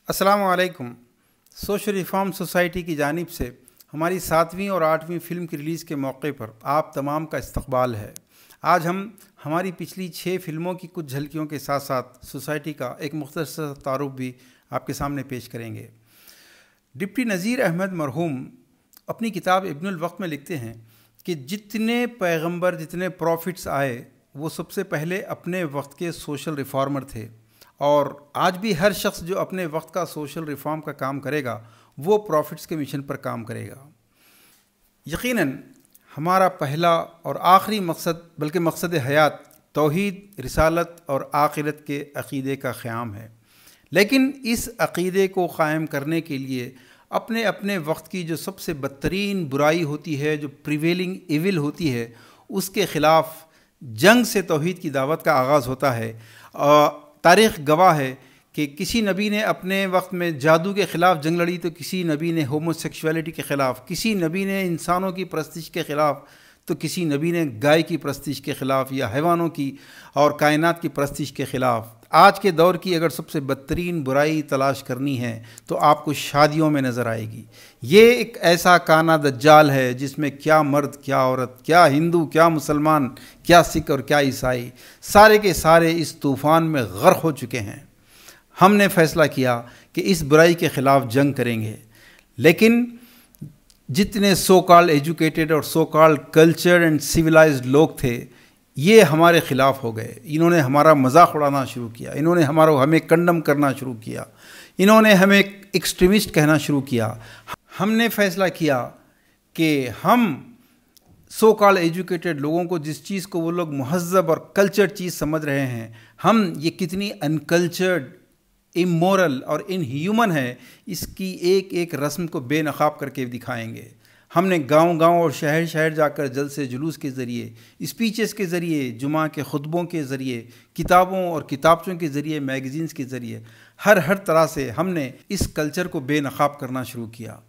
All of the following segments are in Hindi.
अस्सलामु अलैकुम। सोशल रिफॉर्म सोसाइटी की जानिब से हमारी 7वीं और 8वीं फ़िल्म की रिलीज़ के मौके पर आप तमाम का इस्तकबाल है। आज हम हमारी पिछली 6 फ़िल्मों की कुछ झलकियों के साथ साथ सोसाइटी का एक मुख्तसर तारुफ भी आपके सामने पेश करेंगे। डिप्टी नज़ीर अहमद मरहूम अपनी किताब इब्नुल वक्त में लिखते हैं कि जितने पैगंबर, जितने प्रॉफिट्स आए, वो सबसे पहले अपने वक्त के सोशल रिफॉर्मर थे, और आज भी हर शख्स जो अपने वक्त का सोशल रिफॉर्म का काम करेगा वो प्रॉफिट्स के मिशन पर काम करेगा। यकीनन हमारा पहला और आखिरी मकसद, बल्कि मकसद हयात, तौहीद, रिसालत और आखिरत के अक़ीदे का क़याम है। लेकिन इस अक़ीदे को क़ायम करने के लिए अपने अपने वक्त की जो सबसे बदतरीन बुराई होती है, जो प्रिवेलिंग इविल होती है, उसके ख़िलाफ़ जंग से तौहीद की दावत का आगाज़ होता है। तारीख़ गवाह है कि किसी नबी ने अपने वक्त में जादू के ख़िलाफ़ जंग लड़ी, तो किसी नबी ने होमोसेक्सुअलिटी के ख़िलाफ़, किसी नबी ने इंसानों की परस्तिश के ख़िलाफ़, तो किसी नबी ने गाय की परस्तिश के ख़िलाफ़ या हैवानों की और कायनात की परस्तिश के ख़िलाफ़। आज के दौर की अगर सबसे बदतरीन बुराई तलाश करनी है तो आपको शादियों में नज़र आएगी। ये एक ऐसा काना दज्जाल है जिसमें क्या मर्द, क्या औरत, क्या हिंदू, क्या मुसलमान, क्या सिख और क्या ईसाई, सारे के सारे इस तूफ़ान में गर्क हो चुके हैं। हमने फ़ैसला किया कि इस बुराई के ख़िलाफ़ जंग करेंगे, लेकिन जितने सो कॉल्ड एजुकेटेड और so called cultured and civilised लोग थे, ये हमारे ख़िलाफ़ हो गए। इन्होंने हमारा मजाक उड़ाना शुरू किया, इन्होंने हमें कंडम करना शुरू किया, इन्होंने हमें एक्सट्रीमिस्ट कहना शुरू किया। हमने फ़ैसला किया कि हम सो कॉल्ड एजुकेटेड लोगों को, जिस चीज़ को वो लोग महज़्ज़ब और कल्चर्ड चीज़ समझ रहे हैं, हम ये कितनी अनकल्चर्ड, इमोरल और इनह्यूमन है, इसकी एक एक रस्म को बेनकाब करके दिखाएंगे। हमने गांव-गांव और शहर-शहर जाकर जलसे जुलूस के ज़रिए, स्पीचेस के ज़रिए, जुमा के खुतबों के ज़रिए, किताबों और किताबचों के ज़रिए, मैगज़ीन्स के ज़रिए, हर तरह से हमने इस कल्चर को बेनकाब करना शुरू किया।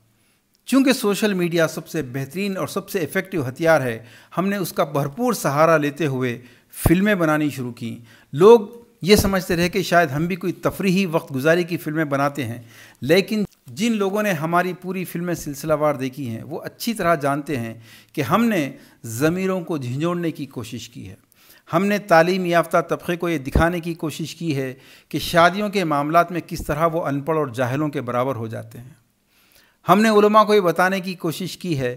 चूँकि सोशल मीडिया सबसे बेहतरीन और सबसे इफ़ेक्टिव हथियार है, हमने उसका भरपूर सहारा लेते हुए फ़िल्में बनानी शुरू की। लोग ये समझते रहे कि शायद हम भी कोई तफरीही वक्त गुजारी की फ़िल्में बनाते हैं, लेकिन जिन लोगों ने हमारी पूरी फ़िल्में सिलसिलावार देखी हैं वो अच्छी तरह जानते हैं कि हमने ज़मीरों को झिंझोड़ने की कोशिश की है। हमने तालीम याफ्ता तबक़े को ये दिखाने की कोशिश की है कि शादियों के मामलात में किस तरह वो अनपढ़ और जाहिलों के बराबर हो जाते हैं। हमने उलमा को ये बताने की कोशिश की है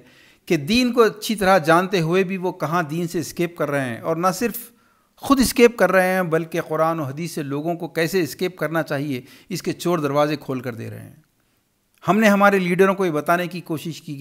कि दीन को अच्छी तरह जानते हुए भी वो कहाँ दीन से एस्केप कर रहे हैं, और न सिर्फ़ ख़ुद एस्केप कर रहे हैं बल्कि कुरान और हदीस से लोगों को कैसे एस्केप करना चाहिए इसके चोर दरवाज़े खोल कर दे रहे हैं। हमने हमारे लीडरों को ये बताने की कोशिश की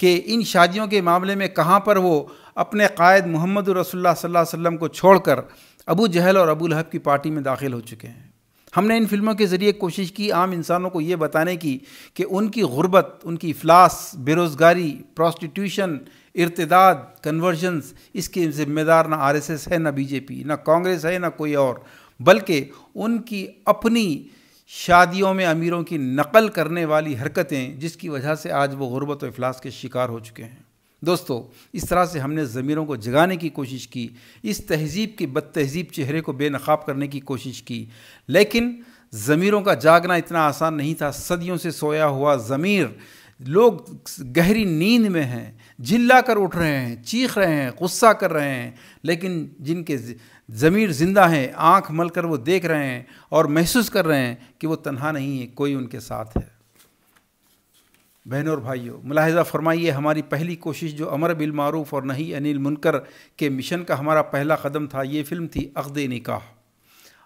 कि इन शादियों के मामले में कहाँ पर वो अपने कायद मोहम्मद रसूलुल्लाह सल्लल्लाहु अलैहि वसल्लम को छोड़कर अबू जहल और अबू लहब की पार्टी में दाखिल हो चुके हैं। हमने इन फिल्मों के ज़रिए कोशिश की आम इंसानों को ये बताने की कि उनकी गुर्बत, उनकी इफलास, बेरोज़गारी, प्रॉस्टिट्यूशन, इर्तिदाद, कन्वर्जन्स, इसके ज़िम्मेदार ना आरएसएस है, ना बीजेपी, ना कांग्रेस है, ना कोई और, बल्कि उनकी अपनी शादियों में अमीरों की नकल करने वाली हरकतें, जिसकी वजह से आज वो गुर्बत और इफलास के शिकार हो चुके हैं। दोस्तों, इस तरह से हमने ज़मीरों को जगाने की कोशिश की, इस तहज़ीब के बदतहज़ीब चेहरे को बेनकाब करने की कोशिश की, लेकिन ज़मीरों का जागना इतना आसान नहीं था। सदियों से सोया हुआ ज़मीर, लोग गहरी नींद में हैं, झिल्ला कर उठ रहे हैं, चीख रहे हैं, गुस्सा कर रहे हैं, लेकिन जिनके ज़मीर ज़िंदा हैं, आँख मल कर वो देख रहे हैं और महसूस कर रहे हैं कि वो तन्हा नहीं है, कोई उनके साथ है। बहनों और भाइयों, मुलाहिज़ा फरमाइए, हमारी पहली कोशिश जो अमर बिल मारूफ़ और नही अनिल मुनकर के मिशन का हमारा पहला कदम था, ये फ़िल्म थी अक़्द निकाह।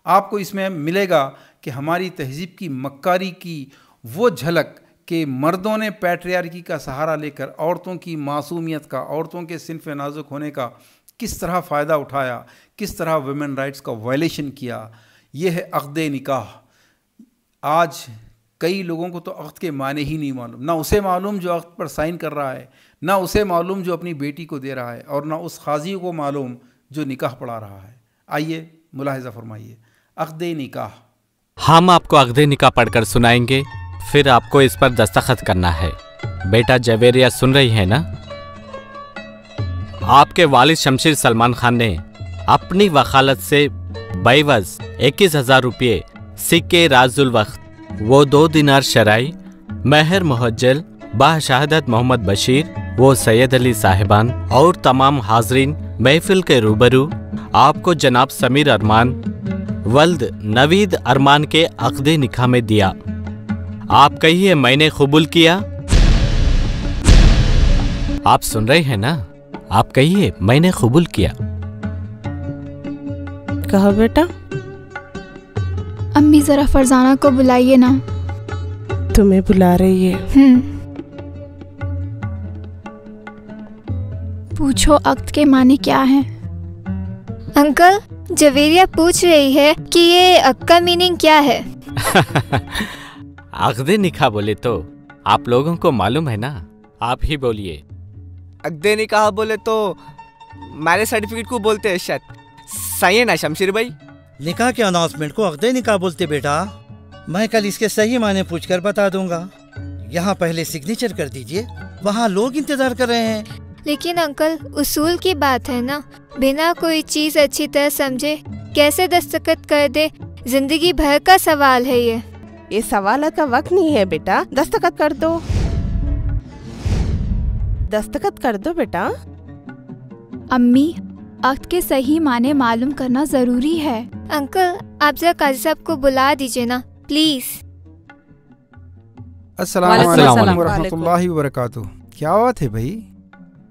आपको इसमें मिलेगा कि हमारी तहज़ीब की मक्कारी की वो झलक कि मर्दों ने पैट्रियार्की का सहारा लेकर औरतों की मासूमियत का, औरतों के सिन्फ़ नाजुक होने का किस तरह फ़ायदा उठाया, किस तरह वुमेन राइट्स का वायलेशन किया। ये है अक़्द निकाह। आज कई लोगों को तो अक़्द के माने ही नहीं मालूम, ना उसे मालूम जो अक़्द पर साइन कर रहा है, ना उसे मालूम जो अपनी बेटी को दे रहा है, और ना उस काज़ी को मालूम जो निकाह पढ़ा रहा है। आइए मुलाहिज़ा फरमाइए अक़्द निकाह। हम आपको अक़्द निकाह पढ़कर सुनाएंगे, फिर आपको इस पर दस्तखत करना है। बेटा जवेरिया सुन रही है ना? आपके वालिद शमशीर सलमान खान ने अपनी वकालत से बेवज़ 21,000 रुपये सिक्के राजुल वक्त वो 2 दिनार शराई, महर मुहज्जल, बाशहादत मोहम्मद बशीर, वो सैयद अली साहिबान और तमाम हाजरीन महफिल के रूबरू आपको जनाब समीर अरमान वल्द नवीद अरमान के अक़्दे निकाह में दिया। आप कहिए मैंने कबूल किया। आप सुन रहे हैं ना? आप कहिए मैंने कबूल किया। कहा बेटा। अम्मी जरा फरजाना को बुलाइए ना। तुम्हें बुला रही है। पूछो अक्द के माने क्या हैं? अंकल, जवेरिया पूछ रही है कि ये अक्द का मीनिंग क्या है। अक़्दे निकाह बोले तो आप लोगों को मालूम है ना, आप ही बोलिए। अक़्दे निकाह बोले तो मैरिज सर्टिफिकेट को बोलते हैं शायद। सही है ना शमशीर भाई? निकाह के अनाउंसमेंट को अक़्दे निकाह बोलते बेटा। मैं कल इसके सही माने पूछकर बता दूंगा। यहाँ पहले सिग्नेचर कर दीजिए, वहाँ लोग इंतजार कर रहे हैं। लेकिन अंकल, उसूल की बात है ना, बिना कोई चीज अच्छी तरह समझे कैसे दस्तखत कर दे? जिंदगी भर का सवाल है ये सवाल का वक्त नहीं है बेटा। दस्तखत कर दो, दस्तखत कर दो बेटा। अम्मी, अक्द के सही माने मालूम करना जरूरी है। अंकल, आप जरा काजी साहब को बुला दीजिए ना प्लीज। अस्सलाम वालेकुम वरहमतुल्लाहि वबरकातुहू। क्या बात है भाई?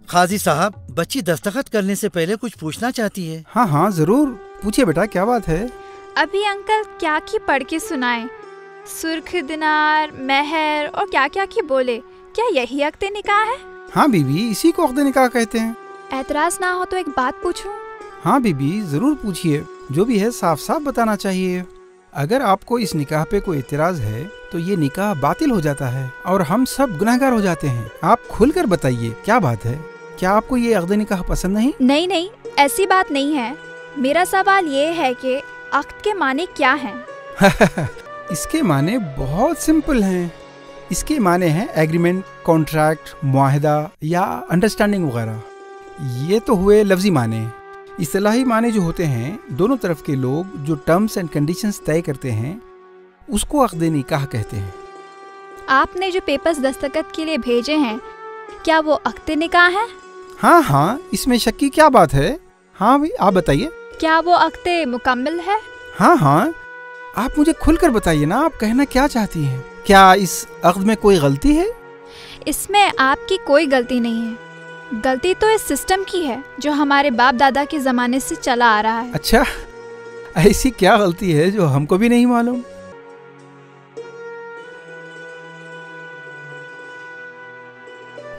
काजी साहब, बच्ची दस्तखत करने से पहले कुछ पूछना चाहती है। हाँ हाँ जरूर पूछिए बेटा, क्या बात है? अभी अंकल क्या की पढ़ के सुनाए? सुर्ख दिनार, महर और क्या क्या की बोले। क्या यही अक़्दे निकाह है? हाँ बीबी, इसी को अक़्दे निकाह कहते हैं। एतराज ना हो तो एक बात पूछूं? हाँ बीबी जरूर पूछिए, जो भी है साफ साफ बताना चाहिए। अगर आपको इस निकाह पे कोई एतराज है तो ये निकाह बातिल हो जाता है और हम सब गुनहगार हो जाते हैं। आप खुलकर बताइए क्या बात है? क्या आपको ये अक़्दे निकाह पसंद नहीं? नहीं नहीं, ऐसी बात नहीं है। मेरा सवाल ये है कि अक़्द के माने क्या हैं? इसके माने बहुत सिंपल हैं। इसके माने हैं एग्रीमेंट, कॉन्ट्रैक्ट, मुआहदा या अंडरस्टैंडिंग वगैरह। ये तो हुए लफ्जी माने। इस्तिलाही माने जो होते हैं, दोनों तरफ के लोग जो टर्म्स एंड कंडीशंस तय करते हैं उसको अक़्दे निकाह कहते हैं। आपने जो पेपर्स दस्तखत के लिए भेजे हैं, क्या वो अक़्दे निकाह है? हाँ हाँ, इसमें शक की क्या बात है? हाँ भाई आप बताइए। क्या वो अक़्दे मुकम्मल है? हाँ हाँ, आप मुझे खुलकर बताइए ना, आप कहना क्या चाहती हैं? क्या इस अक़्द में कोई गलती है? इसमें आपकी कोई गलती नहीं है। गलती तो इस सिस्टम की है जो हमारे बाप दादा के ज़माने से चला आ रहा है। अच्छा, ऐसी क्या गलती है जो हमको भी नहीं मालूम?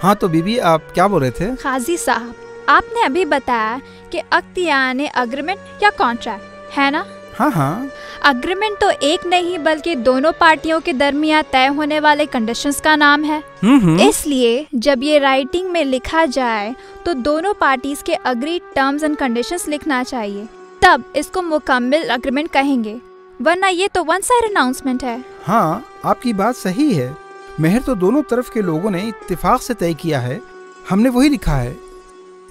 हाँ तो बीबी आप क्या बोल रहे थे? काजी साहब, आपने अभी बताया कि अक़्द यानी अग्रीमेंट या कॉन्ट्रैक्ट है ना? हाँ हाँ। अग्रीमेंट तो एक नहीं बल्कि दोनों पार्टियों के दरमियान तय होने वाले कंडीशंस का नाम है। इसलिए जब ये राइटिंग में लिखा जाए तो दोनों पार्टीज के अग्री टर्म्स एंड कंडीशंस लिखना चाहिए, तब इसको मुकम्मल अग्रीमेंट कहेंगे, वरना ये तो वन साइड अनाउंसमेंट है। हाँ आपकी बात सही है। मेहर तो दोनों तरफ के लोगों ने इत्तेफाक से तय किया है, हमने वही लिखा है।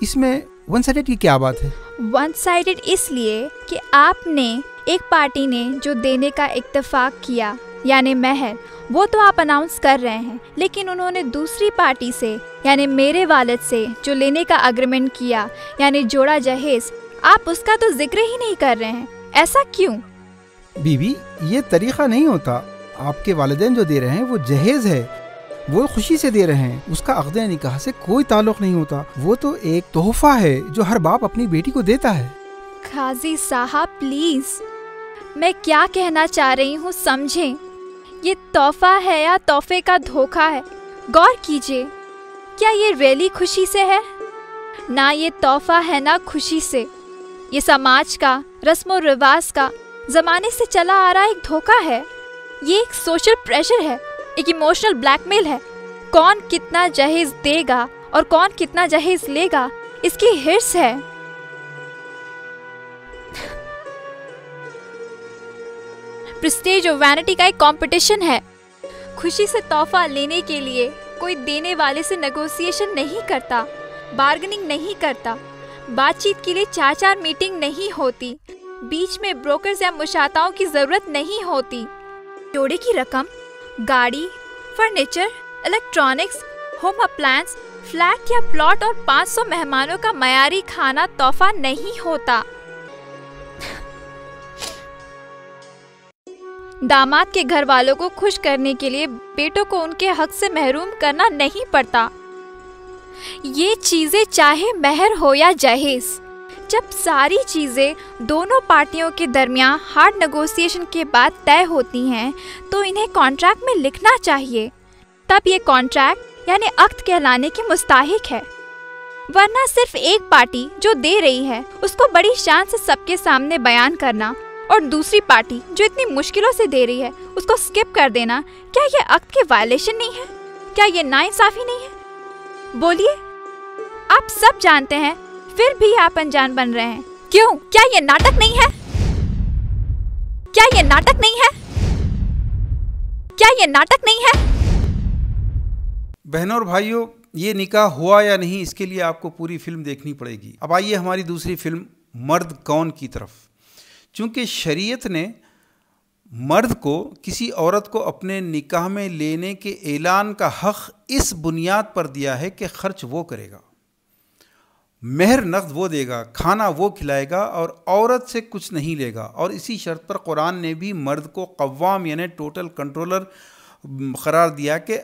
इसमें वन साइडेड की क्या बात है? वन साइडेड इसलिए कि आपने एक पार्टी ने जो देने का इत्तेफाक किया यानी महर, वो तो आप अनाउंस कर रहे हैं, लेकिन उन्होंने दूसरी पार्टी से यानी मेरे वालिद से जो लेने का अग्रीमेंट किया यानी जोड़ा जहेज, आप उसका तो जिक्र ही नहीं कर रहे हैं। ऐसा क्यों? बीबी ये तरीका नहीं होता। आपके वालिदैन जो दे रहे हैं वो जहेज है, वो खुशी से दे रहे हैं, उसका अक़्दे निकाह से कोई ताल्लुक नहीं होता। वो तो एक तोहफा है जो हर बाप अपनी बेटी को देता है। काजी साहब प्लीज, मैं क्या कहना चाह रही हूँ समझें। ये तोहफा है या तोहफे का धोखा है, गौर कीजिए। क्या ये रियली खुशी से है? ना ये तोहफा है ना खुशी से। ये समाज का, रस्म और रिवाज का, जमाने से चला आ रहा एक धोखा है। ये एक सोशल प्रेशर है, एक इमोशनल ब्लैकमेल है। कौन कितना जहेज देगा और कौन कितना जहेज लेगा, इसकी हिर्स है। प्रेस्टीज और वैनिटी का एक कंपटीशन है। खुशी से तोहफा लेने के लिए कोई देने वाले से नेगोशिएशन नहीं करता, बार्गेनिंग नहीं करता, बातचीत के लिए 4-4 मीटिंग नहीं होती, बीच में ब्रोकर्स या मुशाताओं की जरूरत नहीं होती। जोड़े की रकम गाड़ी, furniture, electronics, home appliance, flat या प्लॉट और 500 मेहमानों का मयारी खाना तोहफा नहीं होता। दामाद के घर वालों को खुश करने के लिए बेटों को उनके हक से महरूम करना नहीं पड़ता। ये चीजें चाहे मेहर हो या जहेज, जब सारी चीजें दोनों पार्टियों के दरमियान हार्ड नेगोशिएशन के बाद तय होती हैं तो इन्हें कॉन्ट्रैक्ट में लिखना चाहिए। तब ये कॉन्ट्रैक्ट यानी अक्द कहलाने के मुस्ताहिक है। वरना सिर्फ एक पार्टी जो दे रही है उसको बड़ी शान से सबके सामने बयान करना और दूसरी पार्टी जो इतनी मुश्किलों से दे रही है उसको स्किप कर देना, क्या ये अक्द के वायलेशन नहीं है? क्या ये नाइंसाफी नहीं है? बोलिए, आप सब जानते हैं फिर भी आप अनजान बन रहे हैं। क्यों? क्या ये नाटक नहीं है? क्या ये नाटक नहीं है? क्या ये नाटक नहीं है? बहनों और भाइयों, ये निकाह हुआ या नहीं इसके लिए आपको पूरी फिल्म देखनी पड़ेगी। अब आइए हमारी दूसरी फिल्म मर्द कौन की तरफ। चूँकि शरीयत ने मर्द को किसी औरत को अपने निकाह में लेने के ऐलान का हक़ इस बुनियाद पर दिया है कि ख़र्च वो करेगा, मेहर नक़द वो देगा, खाना वो खिलाएगा और औरत से कुछ नहीं लेगा। और इसी शर्त पर कुरान ने भी मर्द को कव्वाम यानी टोटल कंट्रोलर क़रार दिया कि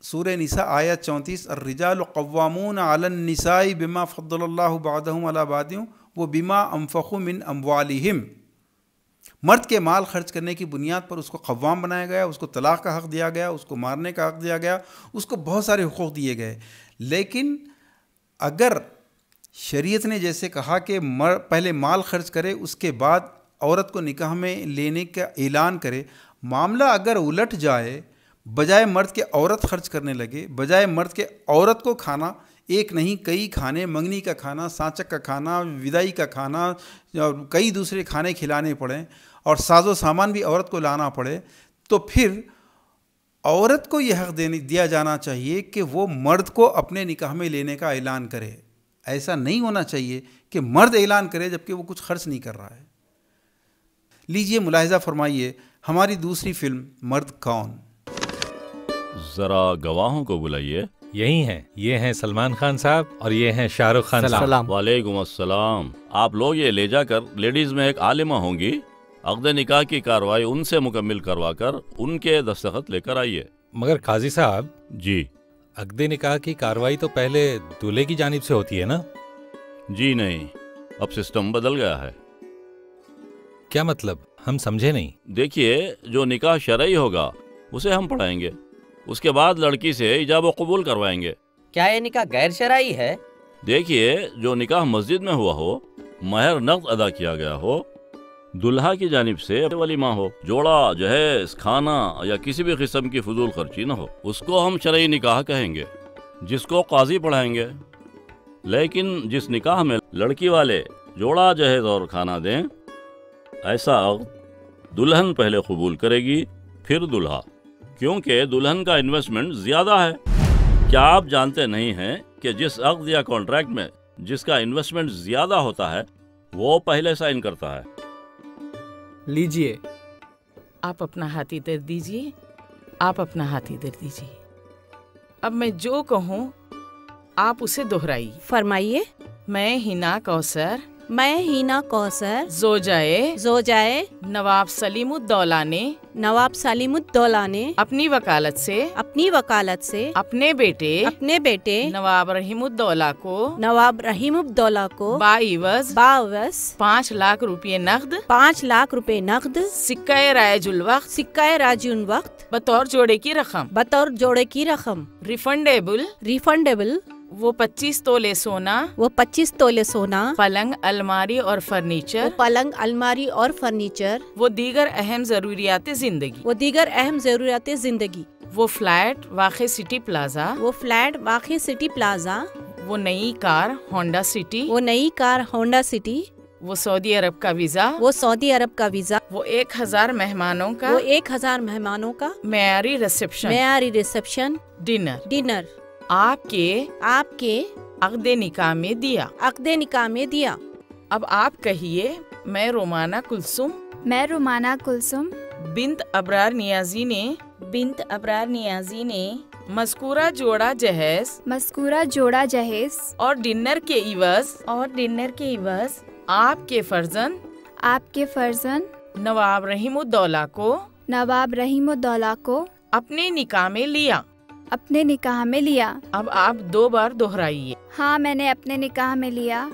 सूरह निसा आयत 34, अर्रिजालु कव्वामून अलन निसाई बिमा फ़द्दलल्लाहु बअदहुम अला बादिन व बिमा अनफ़क़ू मिन अम्वालिहिम। मर्द के माल खर्च करने की बुनियाद पर उसको कव्वाम बनाया गया, उसको तलाक़ का हक़ दिया गया, उसको मारने का हक़ दिया गया, उसको बहुत सारे हुकूक़ दिए गए। लेकिन अगर शरीयत ने जैसे कहा कि पहले माल खर्च करे उसके बाद औरत को निकाह में लेने का ऐलान करे, मामला अगर उलट जाए, बजाय मर्द के औरत खर्च करने लगे, बजाय मर्द के औरत को खाना, एक नहीं कई खाने, मंगनी का खाना, सांचक का खाना, विदाई का खाना और कई दूसरे खाने खिलाने पड़े और साजो सामान भी औरत को लाना पड़े, तो फिर औरत को यह हक़ दिया जाना चाहिए कि वो मर्द को अपने निकाह में लेने का ऐलान करे। ऐसा नहीं होना चाहिए कि मर्द ऐलान करे जबकि वो कुछ खर्च नहीं कर रहा है। लीजिए मुलाहिज़ा फरमाइए हमारी दूसरी फिल्म मर्द कौन। जरा गवाहों को बुलाइए। यही हैं, ये हैं सलमान खान साहब और ये हैं शाहरुख खान साहब। वालेकुम अस्सलाम। आप लोग ये ले जाकर लेडीज में एक आलिमा होंगी, अक़्द निकाह की कार्रवाई उनसे मुकम्मिल करवाकर उनके दस्तखत लेकर आइए। मगर काजी साहब जी, अक़्द निकाह की कार्रवाई तो पहले दूल्हे की जानिब से होती है ना? जी नहीं, अब सिस्टम बदल गया है। क्या मतलब? हम समझे नहीं। देखिए, जो निकाह शरई होगा उसे हम पढ़ाएंगे, उसके बाद लड़की से इजाब व कबूल करवाएंगे। क्या ये निकाह गैर शरई है? देखिए, जो निकाह मस्जिद में हुआ हो, महर नक़द अदा किया गया हो, दुल्हा की जानिब से वलीमा हो, जोड़ा, जहेज, खाना या किसी भी किस्म की फजूल खर्ची न हो, उसको हम शरई निकाह कहेंगे, जिसको काजी पढ़ाएंगे। लेकिन जिस निकाह में लड़की वाले जोड़ा, जहेज और खाना दें, ऐसा अक़्द दुल्हन पहले कबूल करेगी फिर दुल्हा, क्योंकि दुल्हन का इन्वेस्टमेंट ज़्यादा है। क्या आप जानते नहीं हैं कि जिस अक़्द या कॉन्ट्रैक्ट में जिसका इन्वेस्टमेंट ज़्यादा होता है वो पहले साइन करता है। लीजिए, आप अपना हाथ इधर दीजिए, आप अपना हाथ इधर दीजिए। अब मैं जो कहूँ आप उसे दोहराइए। फरमाइए। मैं हिना कौसर, मैं हीना कौसर जोजाए नवाब सलीमुद्दौला ने अपनी वकालत से अपने बेटे नवाब रहीमुद्दौला को बाइवज 5 लाख रुपए नकद सिक्का राजुल वक्त बतौर जोड़े की रकम रिफंडेबल वो 25 तोले सोना पलंग अलमारी और फर्नीचर वो दीगर अहम जरूरियात जिंदगी वो फ्लैट वाक़े सिटी प्लाजा वो नई कार होंडा सिटी वो सऊदी अरब का वीजा वो 1000 मेहमानों का मेयारी रिसेप्शन डिनर आपके अक़्द निकाह में दिया। अब आप कहिए, मैं रोमाना कुलसुम बिन्त अबरार नियाजी ने मस्कूरा जोड़ा जहेज और डिनर के इवज आपके फर्जन नवाब रहीमुद्दौला को अपने निकाह में लिया। अब आप 2 बार दोहराइए। हाँ, मैंने अपने निकाह में लिया।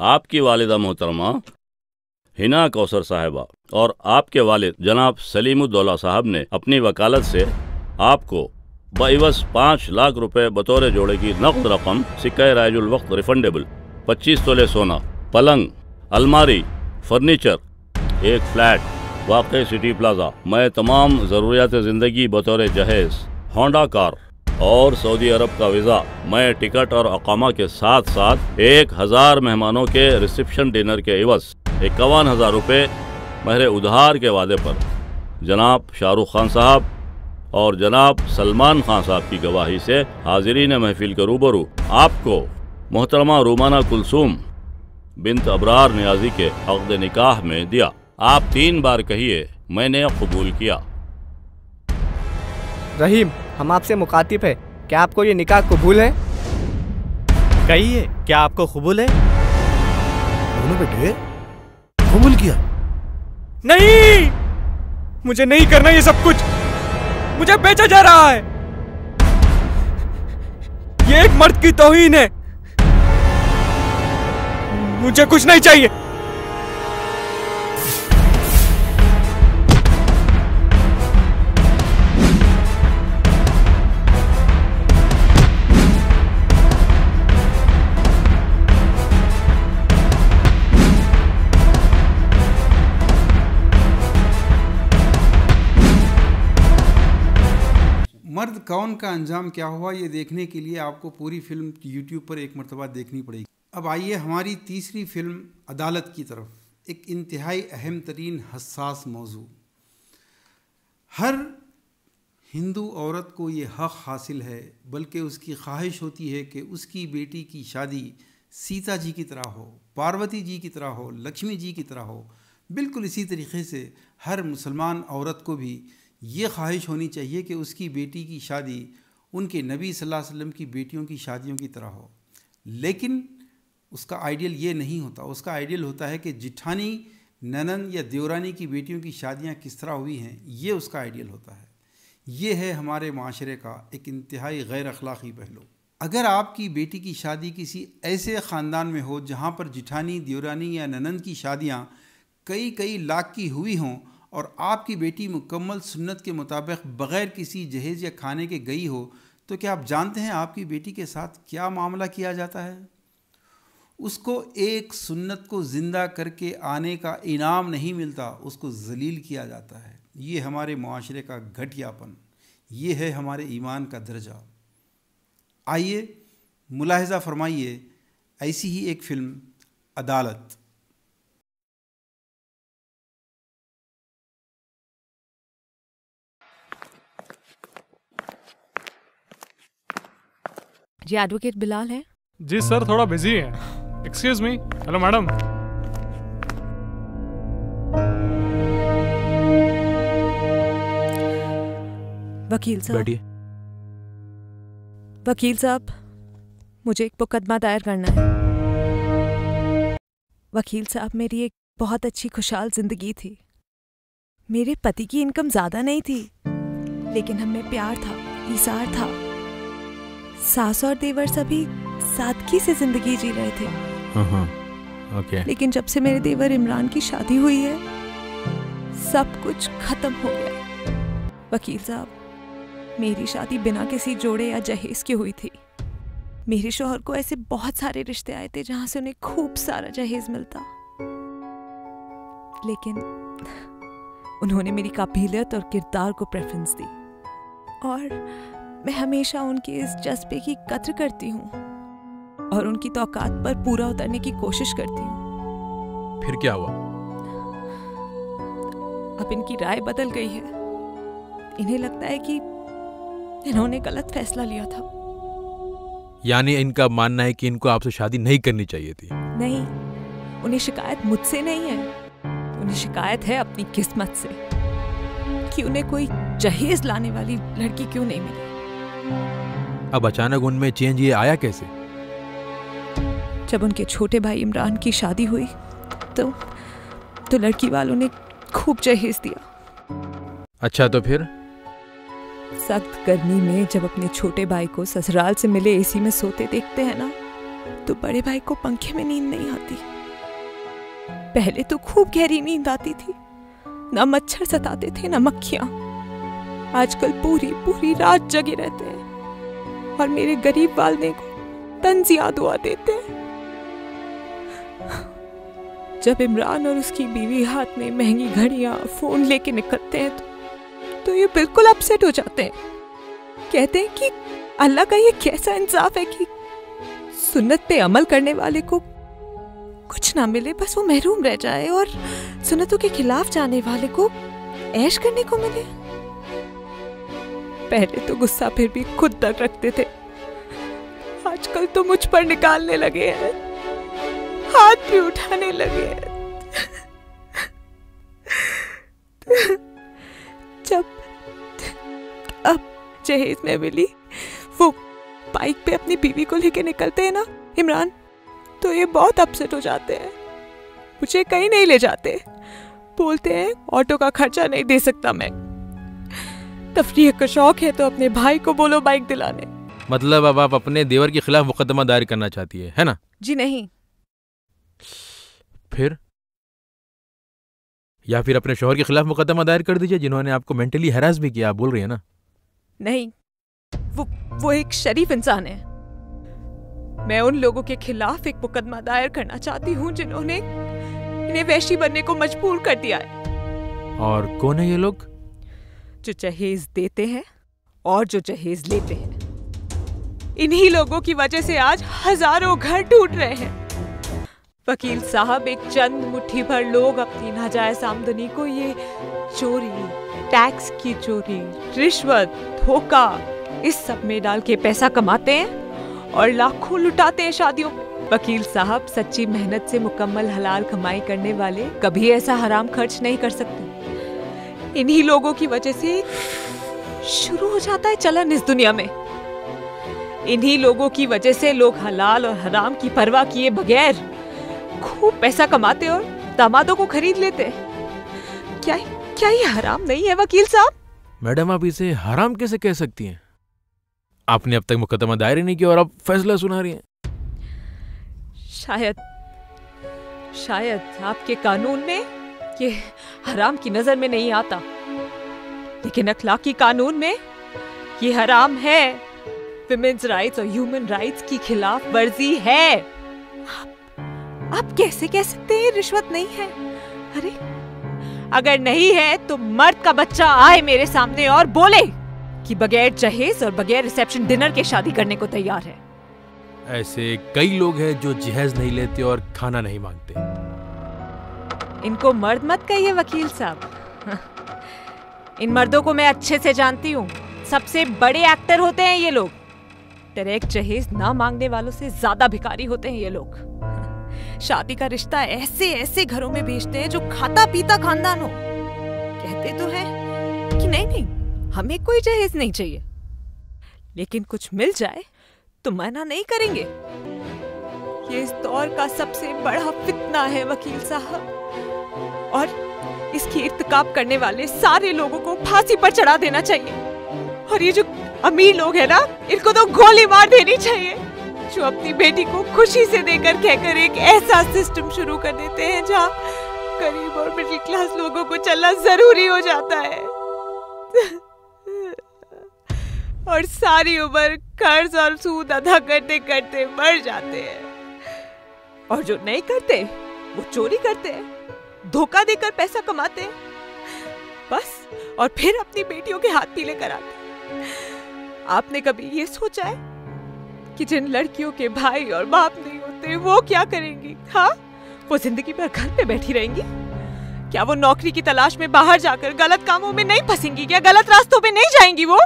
आपकी वालिदा मोहतरमा हिना कौसर साहिबा और आपके वालिद जनाब सलीमुद्दौला साहब ने अपनी वकालत से आपको बइवस 5 लाख रुपए बतौर जोड़े की नक़द रकम सिक्का राजुल वक्त रिफंडेबल 25 तोले सोना, पलंग, अलमारी, फर्नीचर, एक फ्लैट वाक़ई सिटी प्लाजा में तमाम ज़रूरियात ज़िंदगी बतौर जहेज़, होंडा कार और सऊदी अरब का वीज़ा में टिकट और अकामा के साथ साथ 1000 मेहमानों के रिसेप्शन डिनर के इवज़ 51,000 रुपये महर उधार के वादे पर जनाब शाहरुख खान साहब और जनाब सलमान खान साहब की गवाही से हाज़रीन महफिल के रूबरू आपको मोहतरमा रूमाना कुलसूम बिन्त अबरार नियाजी के अक़्द निकाह में दिया। आप 3 बार कहिए, मैंने कबूल किया। रहीम, हम आपसे मुखातिब है, क्या आपको ये निकाह कबूल है? कहिए, क्या आपको कबूल है? दोनों बेटे कबूल किया। नहीं, मुझे नहीं करना ये सब कुछ, मुझे बेचा जा रहा है। ये एक मर्द की तौहीन है, मुझे कुछ नहीं चाहिए। मर्द कौन का अंजाम क्या हुआ, ये देखने के लिए आपको पूरी फिल्म YouTube पर एक मरतबा देखनी पड़ेगी। अब आइए हमारी तीसरी फिल्म अदालत की तरफ। एक इंतहाई अहम तरीन हसास मौजू। हर हिंदू औरत को ये हक़ हासिल है, बल्कि उसकी ख्वाहिश होती है कि उसकी बेटी की शादी सीता जी की तरह हो, पार्वती जी की तरह हो, लक्ष्मी जी की तरह हो। बिल्कुल इसी तरीके से हर मुसलमान औरत को भी ये ख्वाहिश होनी चाहिए कि उसकी बेटी की शादी उनके नबी सल्लल्लाहु अलैहि वसल्लम की बेटियों की शादियों की तरह हो। लेकिन उसका आइडियल ये नहीं होता। उसका आइडियल होता है कि जिठानी, ननन या देवरानी की बेटियों की शादियां किस तरह हुई हैं, ये उसका आइडियल होता है। ये है हमारे माशरे का एक इंतहाई गैर अखलाक़ी पहलू। अगर आपकी बेटी की शादी किसी ऐसे ख़ानदान में हो जहाँ पर जिठानी, देवरानी या ननन की शादियाँ कई लाख की हुई हों और आपकी बेटी मुकम्मल सुन्नत के मुताबिक बग़ैर किसी जहेज़ या खाने के गई हो, तो क्या आप जानते हैं आपकी बेटी के साथ क्या मामला किया जाता है? उसको एक सुन्नत को ज़िंदा करके आने का इनाम नहीं मिलता, उसको ज़लील किया जाता है। ये हमारे मुआशरे का घटियापन, ये है हमारे ईमान का दर्जा। आइए मुलाहिज़ा फरमाइए ऐसी ही एक फ़िल्म अदालत। जी एडवोकेट बिलाल है? जी सर, थोड़ा बिजी है। Excuse me. Hello madam. वकील साहब, वकील साहब, मुझे एक मुकदमा दायर करना है। वकील साहब, मेरी एक बहुत अच्छी खुशहाल जिंदगी थी। मेरे पति की इनकम ज्यादा नहीं थी, लेकिन हमें प्यार था, ईसार था। सास और देवर सभी सादगी से जिंदगी जी रहे थे। ओके। लेकिन जब से मेरे देवर इमरान की शादी हुई है, सब कुछ खत्म हो गया। वकील साहब, मेरी शादी बिना किसी जोड़े या जहेज के हुई थी। मेरे शौहर को ऐसे बहुत सारे रिश्ते आए थे जहां से उन्हें खूब सारा जहेज मिलता, लेकिन उन्होंने मेरी काबिलियत और किरदार को प्रेफरेंस दी, और मैं हमेशा उनके इस जज्बे की कद्र करती हूँ और उनकी तौकात पर पूरा उतरने की कोशिश करती हूँ। फिर क्या हुआ? अब इनकी राय बदल गई है। इन्हें लगता है कि इन्होंने गलत फैसला लिया था। यानी इनका मानना है कि इनको आपसे शादी नहीं करनी चाहिए थी। नहीं, उन्हें शिकायत मुझसे नहीं है, उन्हें शिकायत है अपनी किस्मत से कि उन्हें कोई जहेज लाने वाली लड़की क्यों नहीं मिली। अब अचानक उनमें चेंज ये आया कैसे? जब उनके छोटे भाई इमरान की शादी हुई तो लड़की वालों ने खूब जहेज दिया। अच्छा, तो फिर? सख्त गर्मी में जब अपने छोटे भाई को ससुराल से मिले एसी में सोते देखते हैं ना, तो बड़े भाई को पंखे में नींद नहीं आती। पहले तो खूब गहरी नींद आती थी, ना मच्छर सताते थे ना मक्खियां। आजकल पूरी पूरी रात जगे रहते हैं और मेरे गरीब वालने को तंजिया दुआ देते हैं। जब इमरान और उसकी बीवी हाथ में महंगी घड़ियां फोन लेके निकलते हैं तो ये बिल्कुल अपसेट हो जाते हैं। कहते हैं कि अल्लाह का ये कैसा इंसाफ है कि सुन्नत पे अमल करने वाले को कुछ ना मिले, बस वो महरूम रह जाए, और सुन्नतों के खिलाफ जाने वाले को ऐश करने को मिले। पहले तो गुस्सा फिर भी खुद तक रखते थे, आजकल तो मुझ पर निकालने लगे हैं, हाथ भी उठाने लगे हैं। जब अब जहेज में मिली, वो बाइक पे अपनी बीवी को लेके निकलते हैं ना इमरान, तो ये बहुत अपसेट हो जाते हैं। मुझे कहीं नहीं ले जाते, बोलते हैं ऑटो का खर्चा नहीं दे सकता मैं। तफरीह का शौक है तो अपने भाई को बोलो बाइक दिलाने। मतलब अब आप अपने देवर के खिलाफ मुकदमा दायर करना चाहती है ना? जी नहीं। फिर? या फिर अपने शौहर के खिलाफ मुकदमा दायर कर दीजिए जिन्होंने आपको मेंटली हैरास भी किया, आप बोल रही है ना? नहीं, वो एक शरीफ इंसान है। मैं उन लोगों के खिलाफ एक मुकदमा दायर करना चाहती हूँ जिन्होंने इन्हें वैशी बनने को मजबूर कर दिया है। और कौन है ये लोग? जो जहेज देते हैं और जो जहेज लेते हैं। इन्हीं लोगों की वजह से आज हजारों घर टूट रहे हैं। वकील साहब, एक चंद मुट्ठी भर लोग अपनी नाजायज आमदनी को ये चोरी, टैक्स की चोरी, रिश्वत, धोखा, इस सब में डाल के पैसा कमाते हैं और लाखों लुटाते हैं शादियों में। वकील साहब, सच्ची मेहनत से मुकम्मल हलाल कमाई करने वाले कभी ऐसा हराम खर्च नहीं कर सकते। इन्हीं लोगों की वजह से शुरू हो जाता है चलन इस दुनिया में। इन्हीं लोगों की वजह से लोग हलाल और हराम की परवाह किए बगैर खूब पैसा कमाते और दामादों को खरीद लेते। क्या ये हराम नहीं है वकील साहब? मैडम, आप इसे हराम कैसे कह सकती हैं? आपने अब तक मुकदमा दायर ही नहीं किया और आप फैसला सुना रही हैं। शायद आपके कानून में ये हराम की नजर में नहीं आता, लेकिन अखलाकी कानून में ये हराम है। विमेन्स राइट्स और ह्यूमन राइट्स की खिलाफ वर्जी है। आप कैसे कह सकते हैं रिश्वत नहीं है? अरे अगर नहीं है तो मर्द का बच्चा आए मेरे सामने और बोले कि बगैर जहेज और बगैर रिसेप्शन डिनर के शादी करने को तैयार है। ऐसे कई लोग हैं जो जहेज नहीं लेते और खाना नहीं मांगते। इनको मर्द मत कहिए वकील साहब। इन मर्दों को मैं अच्छे से जानती हूँ। सबसे बड़े एक्टर होते हैं ये लोग। डायरेक्ट जहेज ना मांगने वालों से ज्यादा भिखारी होते हैं ये लोग। शादी का रिश्ता ऐसे ऐसे घरों में भेजते हैं जो खाता पीता खानदान हो। कहते तो हैं कि नहीं, हमें कोई जहेज नहीं चाहिए, लेकिन कुछ मिल जाए तो मना नहीं करेंगे। ये इस दौर का सबसे बड़ा फितना है वकील साहब, और इसकी इर्तिकाब करने वाले सारे लोगों को फांसी पर चढ़ा देना चाहिए। और ये जो अमीर लोग हैं ना, इनको तो गोली मार देनी चाहिए, जो अपनी बेटी को खुशी से देकर कहकर एक ऐसा सिस्टम शुरू कर देते हैं जहाँ गरीब और मिडिल क्लास लोगों को चलना जरूरी हो जाता है और सारी उम्र कर्ज और सूद अदा करते करते मर जाते हैं। और जो नहीं करते वो चोरी करते हैं, धोखा देकर पैसा कमाते हैं बस, और फिर अपनी बेटियों के हाथ पीले कराते हैं। आपने कभी ये सोचा है कि जिन लड़कियों के भाई और बाप नहीं होते वो क्या करेंगी? हाँ, वो जिंदगी भर घर पे बैठी रहेंगी? क्या वो नौकरी की तलाश में बाहर जाकर गलत कामों में नहीं फंसेंगी? क्या गलत रास्तों पे नहीं जाएंगी वो?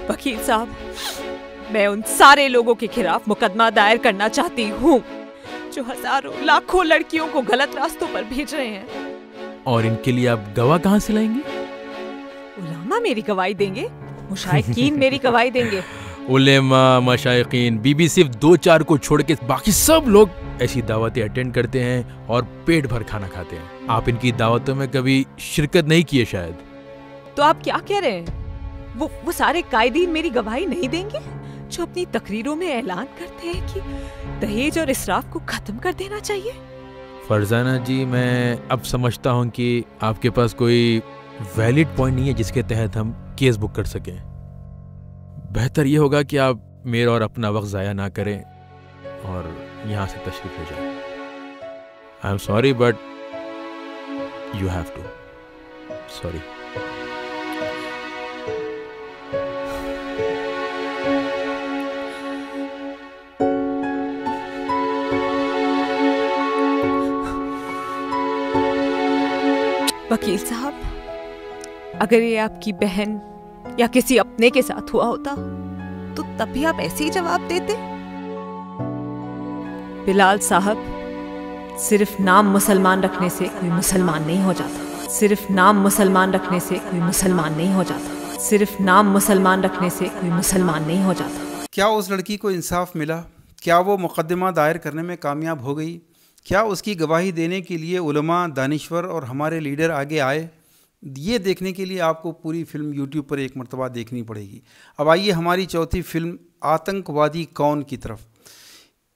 वकील साहब, मैं उन सारे लोगों के खिलाफ मुकदमा दायर करना चाहती हूँ जो हजारों लाखों लड़कियों को गलत रास्तों पर भेज रहे हैं। और इनके लिए आप गवाह कहाँ से लाएंगे? उलामा मेरी गवाही देंगे, मुशाइकीन मेरी गवाही देंगे। उलेमा, मशाइकीन, बीबी सिर्फ 2-4 को छोड़ के बाकी सब लोग ऐसी दावतें अटेंड करते हैं और पेट भर खाना खाते हैं। आप इनकी दावतों में कभी शिरकत नहीं किए शायद। तो आप क्या कह रहे हैं? वो सारे कायदीन मेरी गवाही नहीं देंगे जो अपनी तकरीरों में ऐलान करते हैं कि दहेज और इसराफ को खत्म कर देना चाहिए? फरजाना जी, मैं अब समझता हूँ कि आपके पास कोई वैलिड पॉइंट नहीं है जिसके तहत हम केस बुक कर सकें। बेहतर ये होगा कि आप मेरा और अपना वक्त ज़ाया ना करें और यहाँ से तशरीफ ले जाएं। I am sorry but you have to. Sorry. वकील साहब, अगर ये आपकी बहन या किसी अपने के साथ हुआ होता तो तब भी आप ऐसे ही जवाब देते। बिलाल साहब, सिर्फ नाम मुसलमान रखने से कोई मुसलमान नहीं हो जाता। सिर्फ नाम मुसलमान रखने से कोई मुसलमान नहीं हो जाता। सिर्फ नाम मुसलमान रखने से कोई मुसलमान नहीं हो जाता। क्या उस लड़की को इंसाफ मिला? क्या वो मुकदमा दायर करने में कामयाब हो गई? क्या उसकी गवाही देने के लिए उलमा, दानिश्वर और हमारे लीडर आगे आए? ये देखने के लिए आपको पूरी फिल्म YouTube पर एक मरतबा देखनी पड़ेगी। अब आइए हमारी चौथी फिल्म आतंकवादी कौन की तरफ।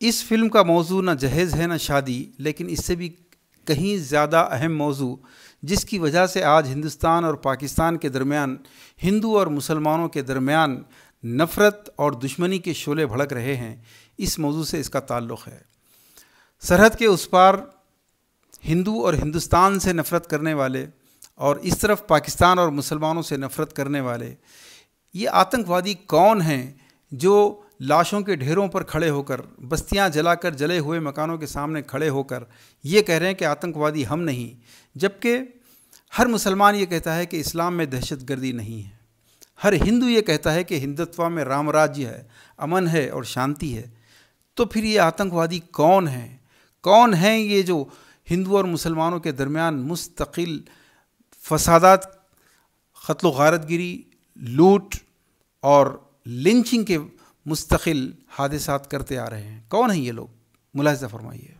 इस फिल्म का मौजू न जहेज़ है न शादी, लेकिन इससे भी कहीं ज़्यादा अहम मौजू, जिसकी वजह से आज हिंदुस्तान और पाकिस्तान के दरमियान, हिंदू और मुसलमानों के दरमियान नफ़रत और दुश्मनी के शोले भड़क रहे हैं, इस मौजू से इसका ताल्लुक़ है। सरहद के उस पार हिंदू और हिंदुस्तान से नफ़रत करने वाले और इस तरफ पाकिस्तान और मुसलमानों से नफ़रत करने वाले, ये आतंकवादी कौन हैं जो लाशों के ढेरों पर खड़े होकर, बस्तियां जलाकर जले हुए मकानों के सामने खड़े होकर ये कह रहे हैं कि आतंकवादी हम नहीं, जबकि हर मुसलमान ये कहता है कि इस्लाम में दहशतगर्दी नहीं है। हर हिंदू ये कहता है कि हिंदुत्व में राम राज्य है, अमन है और शांति है। तो फिर ये आतंकवादी कौन हैं? कौन हैं ये जो हिंदू और मुसलमानों के दरमियान मुस्तकिल फसादात, क़त्ल गारतगिरी, लूट और लिंचिंग के मुस्तकिल हादिसात करते आ रहे हैं? कौन हैं ये लोग? मुलाहिज़ा फरमाइए।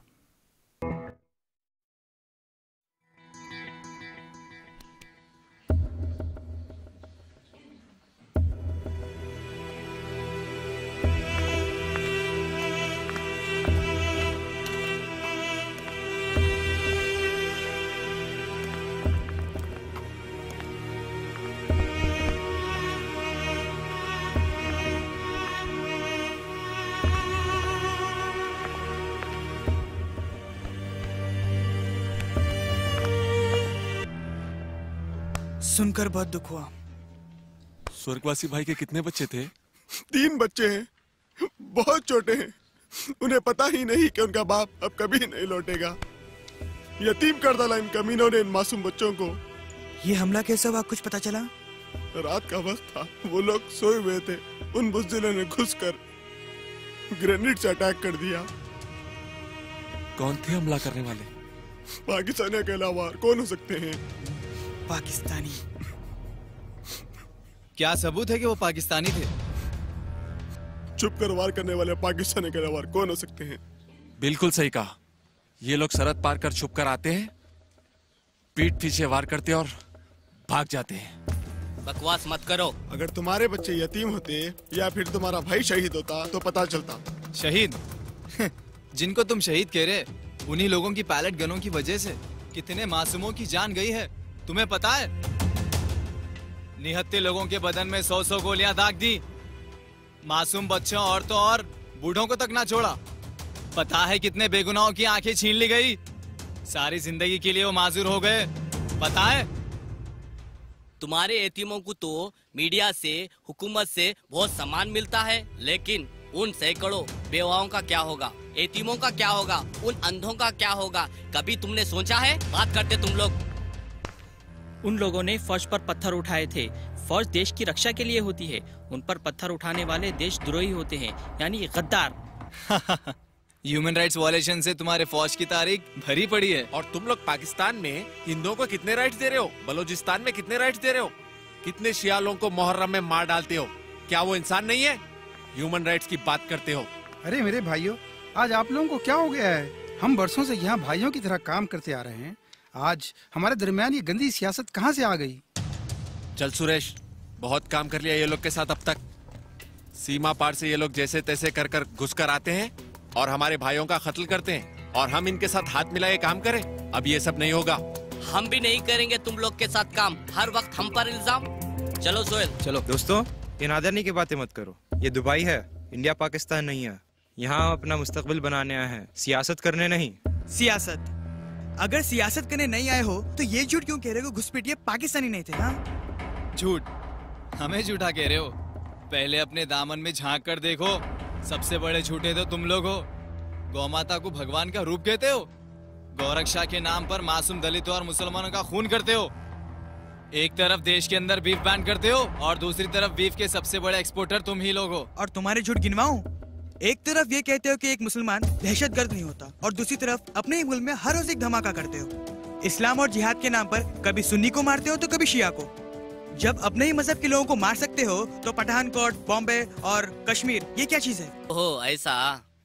सुनकर बहुत दुख हुआ। स्वर्गवासी भाई के कितने बच्चे थे? 3 बच्चे हैं, बहुत छोटे हैं। उन्हें पता ही नहीं कि उनका बाप अब कभी नहीं लौटेगा। यतीम कर डाला इन कमीनों ने इन मासूम बच्चों को। ये हमला कैसा हुआ, कुछ पता चला? रात का वक्त था, वो लोग सोए हुए थे। उन बुज़दिलों ने घुसकर ग्रेनेड से अटैक कर दिया। कौन थे हमला करने वाले? पाकिस्तानी के अलावा कौन हो सकते हैं? पाकिस्तानी। क्या सबूत है कि वो पाकिस्तानी थे? चुप कर वार करने वाले पाकिस्तानी के अलावा कौन हो सकते हैं? बिल्कुल सही कहा। ये लोग सरहद पार कर छुप कर आते हैं, पीठ पीछे वार करते और भाग जाते हैं। बकवास मत करो। अगर तुम्हारे बच्चे यतीम होते या फिर तुम्हारा भाई शहीद होता तो पता चलता। शहीद? जिनको तुम शहीद कह रहे, उन्हीं लोगों की पैलेट गनों की वजह से कितने मासूमों की जान गई है, तुम्हें पता है? निहत्थे लोगों के बदन में 100-100 गोलियां दाग दी। मासूम बच्चों, औरतों और बूढ़ों को तक ना छोड़ा। पता है कितने बेगुनाहों की आंखें छीन ली गई। सारी जिंदगी के लिए वो माजूर हो गए, पता है? तुम्हारे यतीमों को तो मीडिया से, हुकूमत से बहुत सम्मान मिलता है, लेकिन उन सैकड़ों बेवाओं का क्या होगा? यतीमों का क्या होगा? उन अंधों का क्या होगा? कभी तुमने सोचा है? बात करते तुम लोग। उन लोगों ने फर्श पर पत्थर उठाए थे, फौज देश की रक्षा के लिए होती है, उन पर पत्थर उठाने वाले देशद्रोही होते हैं, यानी गद्दार। ह्यूमन राइट्स वायलेशन से तुम्हारे फौज की तारीख भरी पड़ी है। और तुम लोग पाकिस्तान में हिंदुओं को कितने राइट्स दे रहे हो? बलूचिस्तान में कितने राइट्स दे रहे हो? कितने शिया लोगों को मुहर्रम में मार डालते हो? क्या वो इंसान नहीं है? ह्यूमन राइट्स की बात करते हो। अरे मेरे भाइयों, आज आप लोगों को क्या हो गया है? हम बरसों से यहाँ भाइयों की तरह काम करते आ रहे हैं, आज हमारे दरमियान ये गंदी सियासत कहाँ से आ गई? चल सुरेश, बहुत काम कर लिया ये लोग के साथ अब तक। सीमा पार से ये लोग जैसे तैसे कर कर घुस कर आते हैं और हमारे भाइयों का कत्ल करते हैं, और हम इनके साथ हाथ मिलाए काम करें? अब ये सब नहीं होगा। हम भी नहीं करेंगे तुम लोग के साथ काम, हर वक्त हम पर इल्जाम। चलो सोहेल चलो। दोस्तों, ये नादानी की बातें मत करो। ये दुबई है, इंडिया पाकिस्तान नहीं है। यहाँ अपना मुस्तकबिल बनाने आए हैं, सियासत करने नहीं। सियासत? अगर सियासत करने नहीं आए हो तो ये झूठ क्यों कह रहे हो घुसपैठिए पाकिस्तानी नहीं थे? हाँ, झूठ? हमें झूठा कह रहे हो? पहले अपने दामन में झांक कर देखो, सबसे बड़े झूठे तो तुम लोग हो। गौ माता को भगवान का रूप कहते हो, गौरक्षा के नाम पर मासूम दलितों और मुसलमानों का खून करते हो। एक तरफ देश के अंदर बीफ बैन करते हो और दूसरी तरफ बीफ के सबसे बड़े एक्सपोर्टर तुम ही लोग हो। और तुम्हारे झूठ गिनवाऊं? एक तरफ ये कहते हो कि एक मुसलमान दहशतगर्द नहीं होता, और दूसरी तरफ अपने ही मुल्क में हर रोज एक धमाका करते हो। इस्लाम और जिहाद के नाम पर कभी सुन्नी को मारते हो तो कभी शिया को। जब अपने ही मजहब के लोगों को मार सकते हो तो पठानकोट, बॉम्बे और कश्मीर ये क्या चीज है? ओह ऐसा?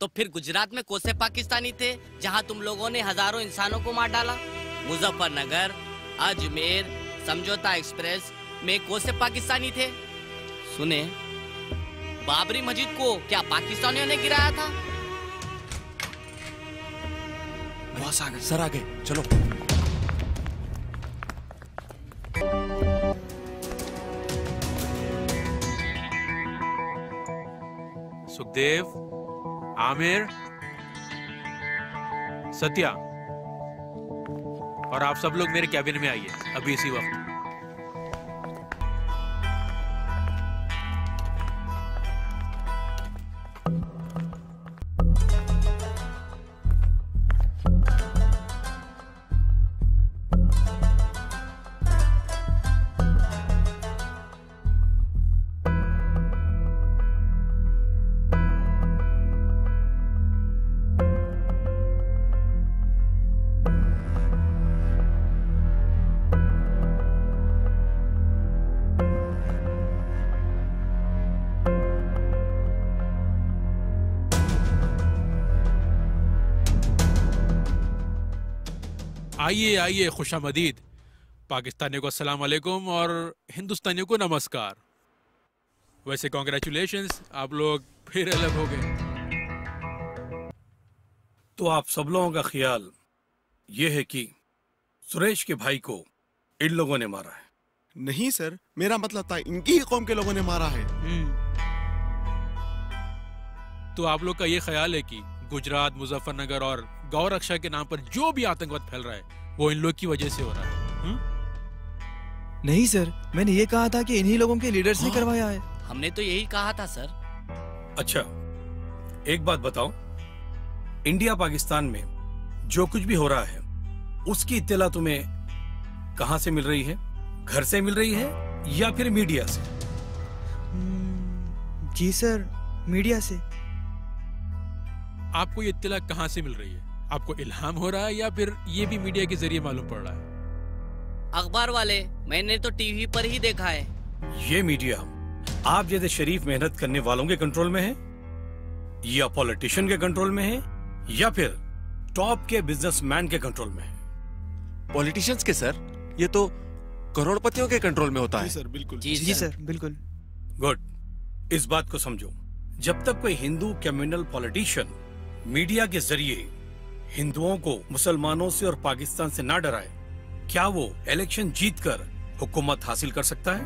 तो फिर गुजरात में कौन से पाकिस्तानी थे जहां तुम लोगों ने हजारों इंसानों को मार डाला? मुजफ्फरनगर, अजमेर, समझौता एक्सप्रेस में कौन से पाकिस्तानी थे? सुने, बाबरी मस्जिद को क्या पाकिस्तानियों ने गिराया था? बॉस आ गए, सर आ गए, चलो। सुखदेव, आमिर, सत्या, और आप सब लोग मेरे कैबिन में आइए अभी इसी वक्त। आइए आइए, खुशामदीद। पाकिस्तानियों को अस्सलाम वालेकुम और हिंदुस्तानियों को नमस्कार। वैसे कॉन्ग्रेचुलेशंस, आप लोग फिर अलग हो गए। तो आप सब लोगों का ख्याल ये है कि सुरेश के भाई को इन लोगों ने मारा है? नहीं सर, मेरा मतलब था इनकी ही कौम के लोगों ने मारा है। तो आप लोग का ये ख्याल है कि गुजरात, मुजफ्फरनगर और गौ रक्षा के नाम पर जो भी आतंकवाद फैल रहा है वो इन लोग की वजह से हो रहा है? नहीं सर, मैंने ये कहा था कि इन्हीं लोगों के लीडर्स ने करवाया है। हमने तो यही कहा था सर। अच्छा, एक बात बताओ, इंडिया पाकिस्तान में जो कुछ भी हो रहा है उसकी इत्तला तुम्हें कहां से मिल रही है? घर से मिल रही है या फिर मीडिया से? जी सर, मीडिया से। आपको ये इत्तला कहां से मिल रही है? आपको इल्हाम हो रहा है या फिर ये भी मीडिया के जरिए मालूम पड़ रहा है? अखबार वाले, मैंने तो टीवी पर ही देखा है। ये मीडिया आप जैसे शरीफ मेहनत करने वालों के कंट्रोल में है, या पॉलिटिशियन के कंट्रोल में है, या फिर टॉप के बिजनेसमैन के कंट्रोल में है? पॉलिटिशियंस के सर, ये तो करोड़पतियों के कंट्रोल में होता है। सर बिल्कुल। जी सर, बिल्कुल। गुड। इस बात को समझो, जब तक कोई हिंदू कम्युनल पॉलिटिशियन मीडिया के जरिए हिंदुओं को मुसलमानों से और पाकिस्तान से ना डराए, क्या वो इलेक्शन जीतकर हुकूमत हासिल कर सकता है?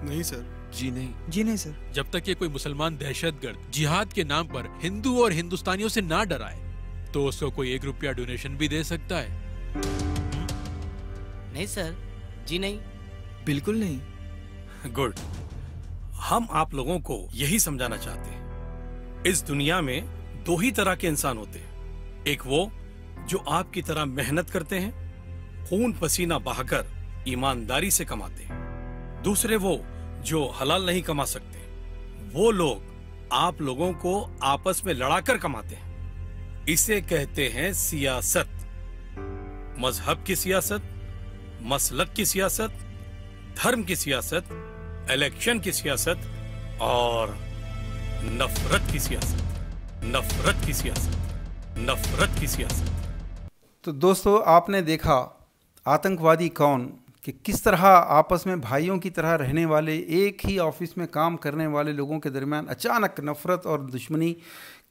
नहीं सर। जी नहीं। जी नहीं सर। जब तक ये कोई मुसलमान दहशतगर्द जिहाद के नाम पर हिंदू और हिंदुस्तानियों से ना डराए तो उसको कोई 1 रुपया डोनेशन भी दे सकता है? नहीं सर, जी नहीं। बिल्कुल नहीं। गुड। हम आप लोगों को यही समझाना चाहते हैं, इस दुनिया में 2 ही तरह के इंसान होते हैं। एक वो जो आपकी तरह मेहनत करते हैं, खून पसीना बहाकर ईमानदारी से कमाते हैं। दूसरे वो जो हलाल नहीं कमा सकते, वो लोग आप लोगों को आपस में लड़ाकर कमाते हैं। इसे कहते हैं सियासत। मजहब की सियासत, मसलक की सियासत, धर्म की सियासत, इलेक्शन की सियासत और नफरत की सियासत। नफरत की सियासत, नफरत की सियासत। तो दोस्तों, आपने देखा आतंकवादी कौन, कि किस तरह आपस में भाइयों की तरह रहने वाले, एक ही ऑफिस में काम करने वाले लोगों के दरमियान अचानक नफ़रत और दुश्मनी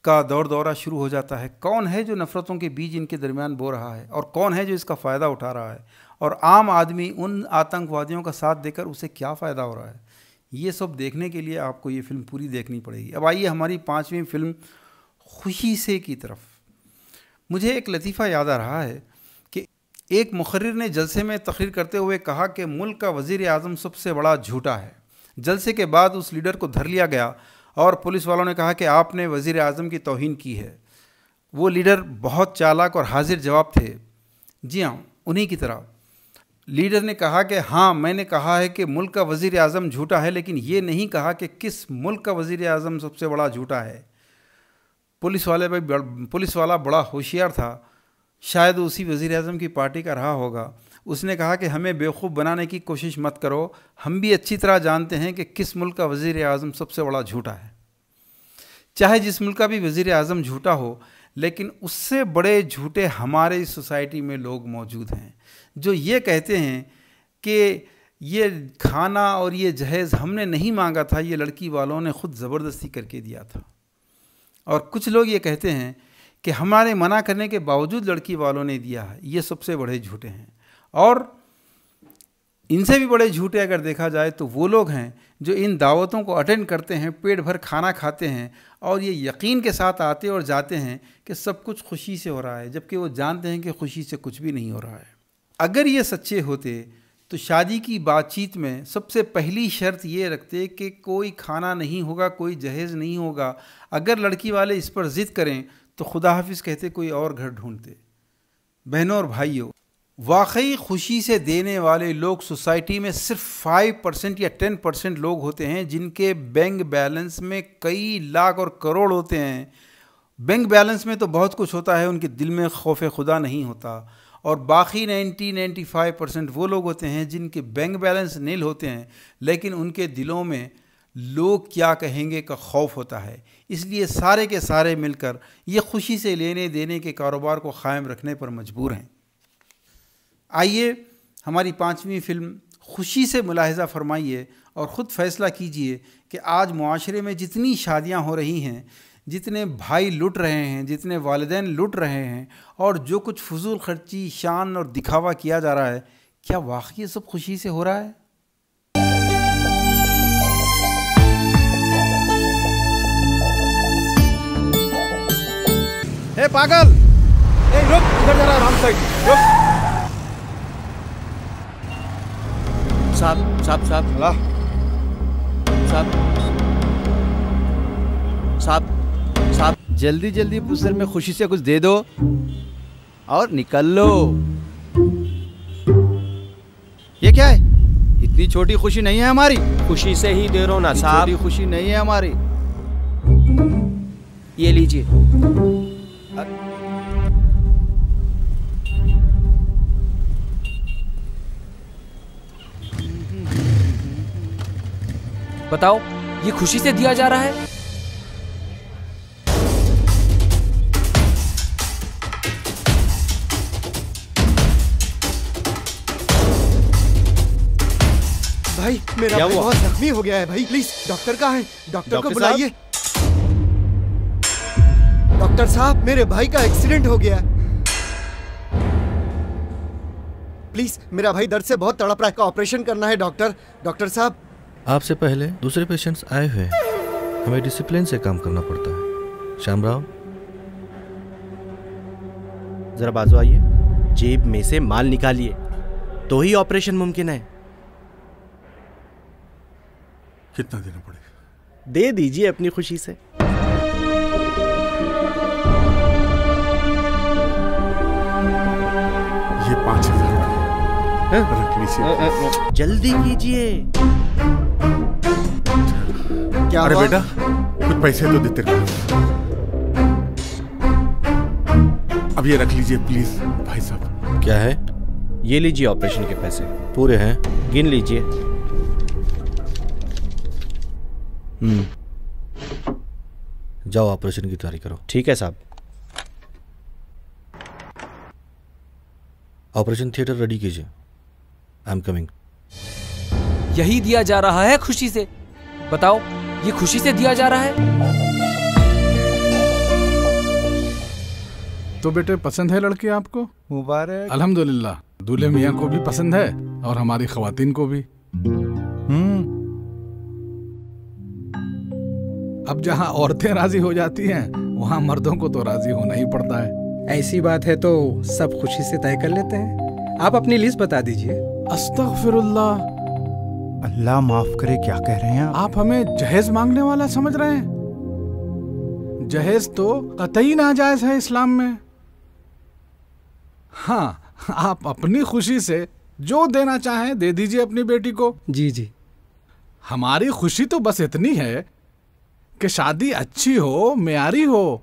का दौर दौरा शुरू हो जाता है। कौन है जो नफ़रतों के बीज इनके दरमियान बो रहा है और कौन है जो इसका फ़ायदा उठा रहा है, और आम आदमी उन आतंकवादियों का साथ देकर उसे क्या फ़ायदा हो रहा है, ये सब देखने के लिए आपको ये फ़िल्म पूरी देखनी पड़ेगी। अब आइए हमारी 5वीं फिल्म खुशी से की तरफ। मुझे एक लतीफ़ा याद आ रहा है कि एक मुखर्रिर ने जलसे में तकरीर करते हुए कहा कि मुल्क का वज़ीर आज़म सबसे बड़ा झूठा है। जलसे के बाद उस लीडर को धर लिया गया और पुलिस वालों ने कहा कि आपने वज़ीर आज़म की तौहीन की है। वो लीडर बहुत चालाक और हाजिर जवाब थे। जी हाँ, उन्हीं की तरह लीडर ने कहा कि हाँ, मैंने कहा है कि मुल्क का वज़ीर आज़म झूठा है, लेकिन ये नहीं कहा कि किस मुल्क का वज़ीर आज़म सबसे बड़ा झूठा है। पुलिस वाला बड़ा होशियार था, शायद उसी वज़ीर आज़म की पार्टी का रहा होगा। उसने कहा कि हमें बेवकूफ़ बनाने की कोशिश मत करो, हम भी अच्छी तरह जानते हैं कि किस मुल्क का वज़ीर आज़म सबसे बड़ा झूठा है। चाहे जिस मुल्क का भी वज़ीर आज़म झूठा हो, लेकिन उससे बड़े झूठे हमारे इस सोसाइटी में लोग मौजूद हैं जो ये कहते हैं कि ये खाना और ये जहेज़ हमने नहीं मांगा था, ये लड़की वालों ने ख़ुद ज़बरदस्ती करके दिया था। और कुछ लोग ये कहते हैं कि हमारे मना करने के बावजूद लड़की वालों ने दिया है। ये सबसे बड़े झूठे हैं। और इनसे भी बड़े झूठे अगर देखा जाए तो वो लोग हैं जो इन दावतों को अटेंड करते हैं, पेट भर खाना खाते हैं और ये यकीन के साथ आते और जाते हैं कि सब कुछ खुशी से हो रहा है, जबकि वो जानते हैं कि खुशी से कुछ भी नहीं हो रहा है। अगर ये सच्चे होते तो शादी की बातचीत में सबसे पहली शर्त ये रखते कि कोई खाना नहीं होगा, कोई जहेज़ नहीं होगा। अगर लड़की वाले इस पर ज़िद करें तो खुदा हाफिज़ कहते, कोई और घर ढूंढते। बहनों और भाइयों, वाकई खुशी से देने वाले लोग सोसाइटी में सिर्फ 5% या 10% लोग होते हैं जिनके बैंक बैलेंस में कई लाख और करोड़ होते हैं। बैंक बैलेंस में तो बहुत कुछ होता है, उनके दिल में खौफ खुदा नहीं होता। और बाकी 90-95% वो लोग होते हैं जिनके बैंक बैलेंस नील होते हैं, लेकिन उनके दिलों में लोग क्या कहेंगे का खौफ होता है। इसलिए सारे के सारे मिलकर ये खुशी से लेने देने के कारोबार को क़ायम रखने पर मजबूर हैं। आइए हमारी 5वीं फिल्म खुशी से मुलाहिज़ा फरमाइए और ख़ुद फ़ैसला कीजिए कि आज मुआशरे में जितनी शादियां हो रही हैं, जितने भाई लुट रहे हैं, जितने वालिदैन लुट रहे हैं और जो कुछ फजूल खर्ची, शान और दिखावा किया जा रहा है, क्या वाकई ये सब खुशी से हो रहा है? ए पागल, ए रुक, इधर जरा, रॉन्ग साइड, रुक। साहब साहब साहब साहब साहब साहब, जल्दी जल्दी पुसर में खुशी से कुछ दे दो और निकल लो। ये क्या है? इतनी छोटी खुशी नहीं है हमारी। खुशी से ही दे रहा हूं ना साहब। छोटी खुशी नहीं है हमारी। ये लीजिए। बताओ, ये खुशी से दिया जा रहा है? भाई मेरा भाई बहुत जख्मी हो गया है भाई, प्लीज डॉक्टर कहाँ है? डॉक्टर को बुलाइए। डॉक्टर साहब, मेरे भाई का एक्सीडेंट हो गया है। प्लीज, मेरा भाई दर्द से बहुत तड़प रहा है, का ऑपरेशन करना है डॉक्टर। डॉक्टर साहब, आपसे पहले दूसरे पेशेंट्स आए हुए हैं, हमें डिसिप्लिन से काम करना पड़ता है। श्यामराव, जरा बाजू आइए। जेब में से माल निकालिए तो ही ऑपरेशन मुमकिन है। कितना देना पड़ेगा? दे दीजिए अपनी खुशी से। ये 5,000 रख लीजिए। जल्दी कीजिए। क्या अरे हुआ? बेटा कुछ पैसे तो देते रहो। अब ये रख लीजिए प्लीज भाई साहब। क्या है? ये लीजिए ऑपरेशन के पैसे पूरे हैं, गिन लीजिए। जाओ ऑपरेशन की तैयारी करो। ठीक है साहब। ऑपरेशन थिएटर रेडी कीजिए। I am coming. यही दिया जा रहा है खुशी से। बताओ, ये खुशी से दिया जा रहा है? तो बेटे पसंद है लड़की आपको? मुबारक। अल्हम्दुलिल्लाह, दूल्हे मियाँ को भी पसंद है और हमारी खवातीन को भी। अब जहाँ औरतें राजी हो जाती हैं, वहाँ मर्दों को तो राजी होना ही पड़ता है। ऐसी बात है तो सब खुशी से तय कर लेते हैं। आप अपनी लिस्ट बता दीजिए। अस्तगफिरुल्लाह। अल्लाह माफ करे, क्या कह रहे हैं आप हमें जहेज मांगने वाला समझ रहे हैं? जहेज तो कतई नाजायज है इस्लाम में। हाँ, आप अपनी खुशी से जो देना चाहें दे दीजिए अपनी बेटी को। जी जी। हमारी खुशी तो बस इतनी है कि शादी अच्छी हो, मेयारी हो,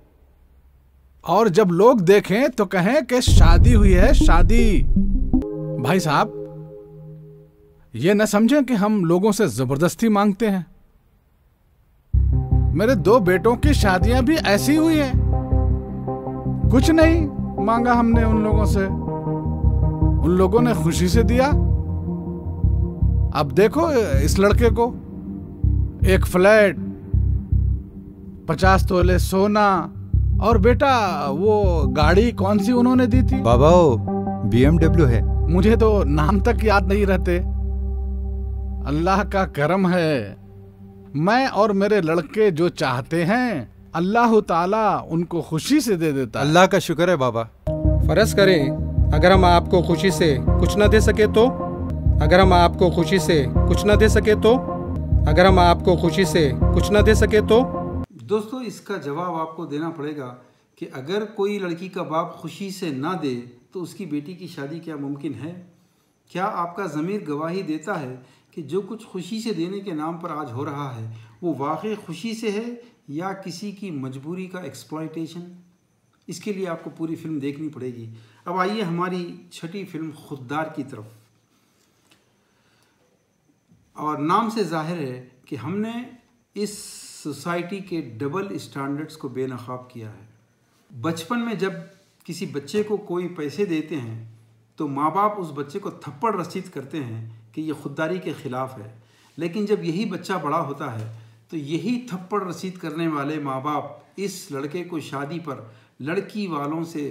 और जब लोग देखें तो कहें कि शादी हुई है, शादी। भाई साहब, ये न समझें कि हम लोगों से जबरदस्ती मांगते हैं। मेरे 2 बेटों की शादियां भी ऐसी हुई हैं। कुछ नहीं मांगा हमने उन लोगों से, उन लोगों ने खुशी से दिया। अब देखो इस लड़के को, एक फ्लैट, 50 तोले सोना, और बेटा वो गाड़ी कौन सी उन्होंने दी थी? बाबा वो BMW है। मुझे तो नाम तक याद नहीं रहते। अल्लाह का करम है, मैं और मेरे लड़के जो चाहते हैं अल्लाह ताला उनको खुशी से दे देता है। अल्लाह का शुक्र है बाबा। फर्ज करें अगर हम आपको खुशी से कुछ न दे सके तो, अगर हम आपको खुशी से कुछ न दे सके तो, अगर हम आपको खुशी से कुछ न दे सके तो। दोस्तों, इसका जवाब आपको देना पड़ेगा कि अगर कोई लड़की का बाप खुशी से ना दे तो उसकी बेटी की शादी क्या मुमकिन है? क्या आपका ज़मीर गवाही देता है कि जो कुछ खुशी से देने के नाम पर आज हो रहा है वो वाकई खुशी से है या किसी की मजबूरी का एक्सप्लॉयटेशन? इसके लिए आपको पूरी फिल्म देखनी पड़ेगी। अब आइए हमारी छठी फिल्म खुददार की तरफ। और नाम से जाहिर है कि हमने इस सोसाइटी के डबल स्टैंडर्ड्स को बेनकाब किया है। बचपन में जब किसी बच्चे को कोई पैसे देते हैं तो माँ बाप उस बच्चे को थप्पड़ रसीद करते हैं कि ये खुददारी के ख़िलाफ़ है, लेकिन जब यही बच्चा बड़ा होता है तो यही थप्पड़ रसीद करने वाले माँ बाप इस लड़के को शादी पर लड़की वालों से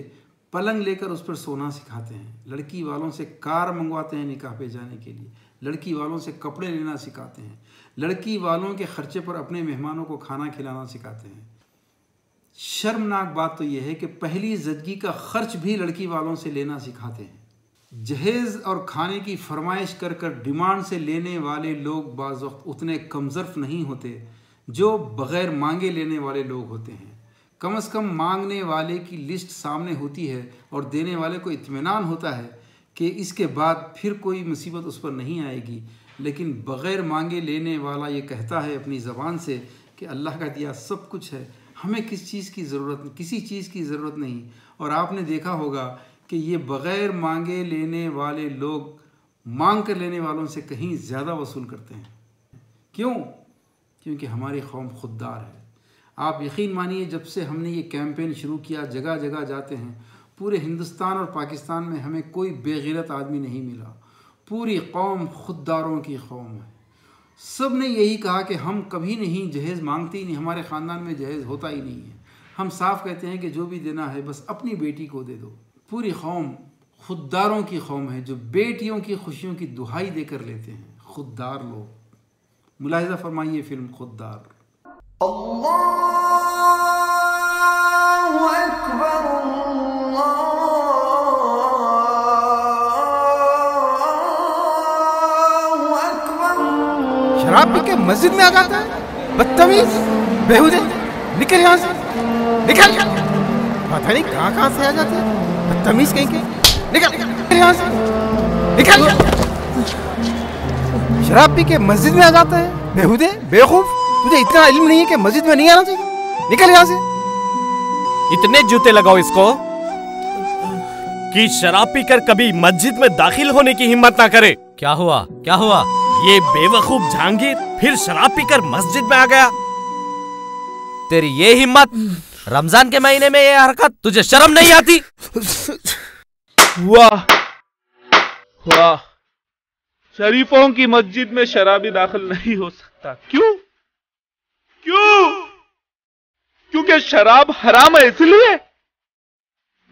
पलंग लेकर उस पर सोना सिखाते हैं, लड़की वालों से कार मंगवाते हैं निकाह पे जाने के लिए, लड़की वालों से कपड़े लेना सिखाते हैं, लड़की वालों के खर्चे पर अपने मेहमानों को खाना खिलाना सिखाते हैं। शर्मनाक बात तो यह है कि पहली ज़िंदगी का खर्च भी लड़की वालों से लेना सिखाते हैं। जहेज़ और खाने की फरमाइश कर कर डिमांड से लेने वाले लोग बाज़ वक्त उतने कमज़र्फ नहीं होते जो बग़ैर मांगे लेने वाले लोग होते हैं। कम से कम मांगने वाले की लिस्ट सामने होती है और देने वाले को इत्मीनान होता है कि इसके बाद फिर कोई मुसीबत उस पर नहीं आएगी, लेकिन बग़ैर मांगे लेने वाला ये कहता है अपनी ज़बान से कि अल्लाह का दिया सब कुछ है, हमें किस चीज़ की ज़रूरत, किसी चीज़ की ज़रूरत नहीं। और आपने देखा होगा कि ये बग़ैर मांगे लेने वाले लोग मांग कर लेने वालों से कहीं ज़्यादा वसूल करते हैं। क्यों? क्योंकि हमारी कौम खुददार है। आप यकीन मानिए, जब से हमने ये कैंपेन शुरू किया, जगह जगह जाते हैं, पूरे हिंदुस्तान और पाकिस्तान में हमें कोई बेगैरत आदमी नहीं मिला। पूरी कौम खुददारों की कौम है। सब ने यही कहा कि हम कभी नहीं जहेज़ मांगते ही नहीं, हमारे ख़ानदान में जहेज़ होता ही नहीं है। हम साफ कहते हैं कि जो भी देना है बस अपनी बेटी को दे दो। पूरी कौम खुददारों की कौम है जो बेटियों की खुशियों की दुहाई देकर लेते हैं। खुददार लोग। मुलाहिज़ा फरमाइए फिल्म खुददार। शराब पी के मस्जिद में आ जाता है, बदतमीज, बेहुदे, निकल यहाँ से, निकल। पता नहीं कहाँ कहाँ से आ जाते हैं, बदतमीज कहीं के, निकल यहाँ से, निकल। शराब पी के मस्जिद में आ जाता है, बेहुदे, बेवकूफ, तुझे इतना इल्म नहीं है कि मस्जिद में नहीं आना चाहिए? निकल यहाँ से। इतने जूते लगाओ इसको कि शराब पीकर कभी मस्जिद में दाखिल होने की हिम्मत ना करे। क्या हुआ? क्या हुआ? ये बेवकूफ जहांगीर फिर शराब पीकर मस्जिद में आ गया। तेरी ये हिम्मत, रमजान के महीने में ये हरकत, तुझे शर्म नहीं आती? वाह वाह, शरीफों की मस्जिद में शराबी दाखिल नहीं हो सकता। क्यों? क्यों? क्योंकि शराब हराम है इसलिए।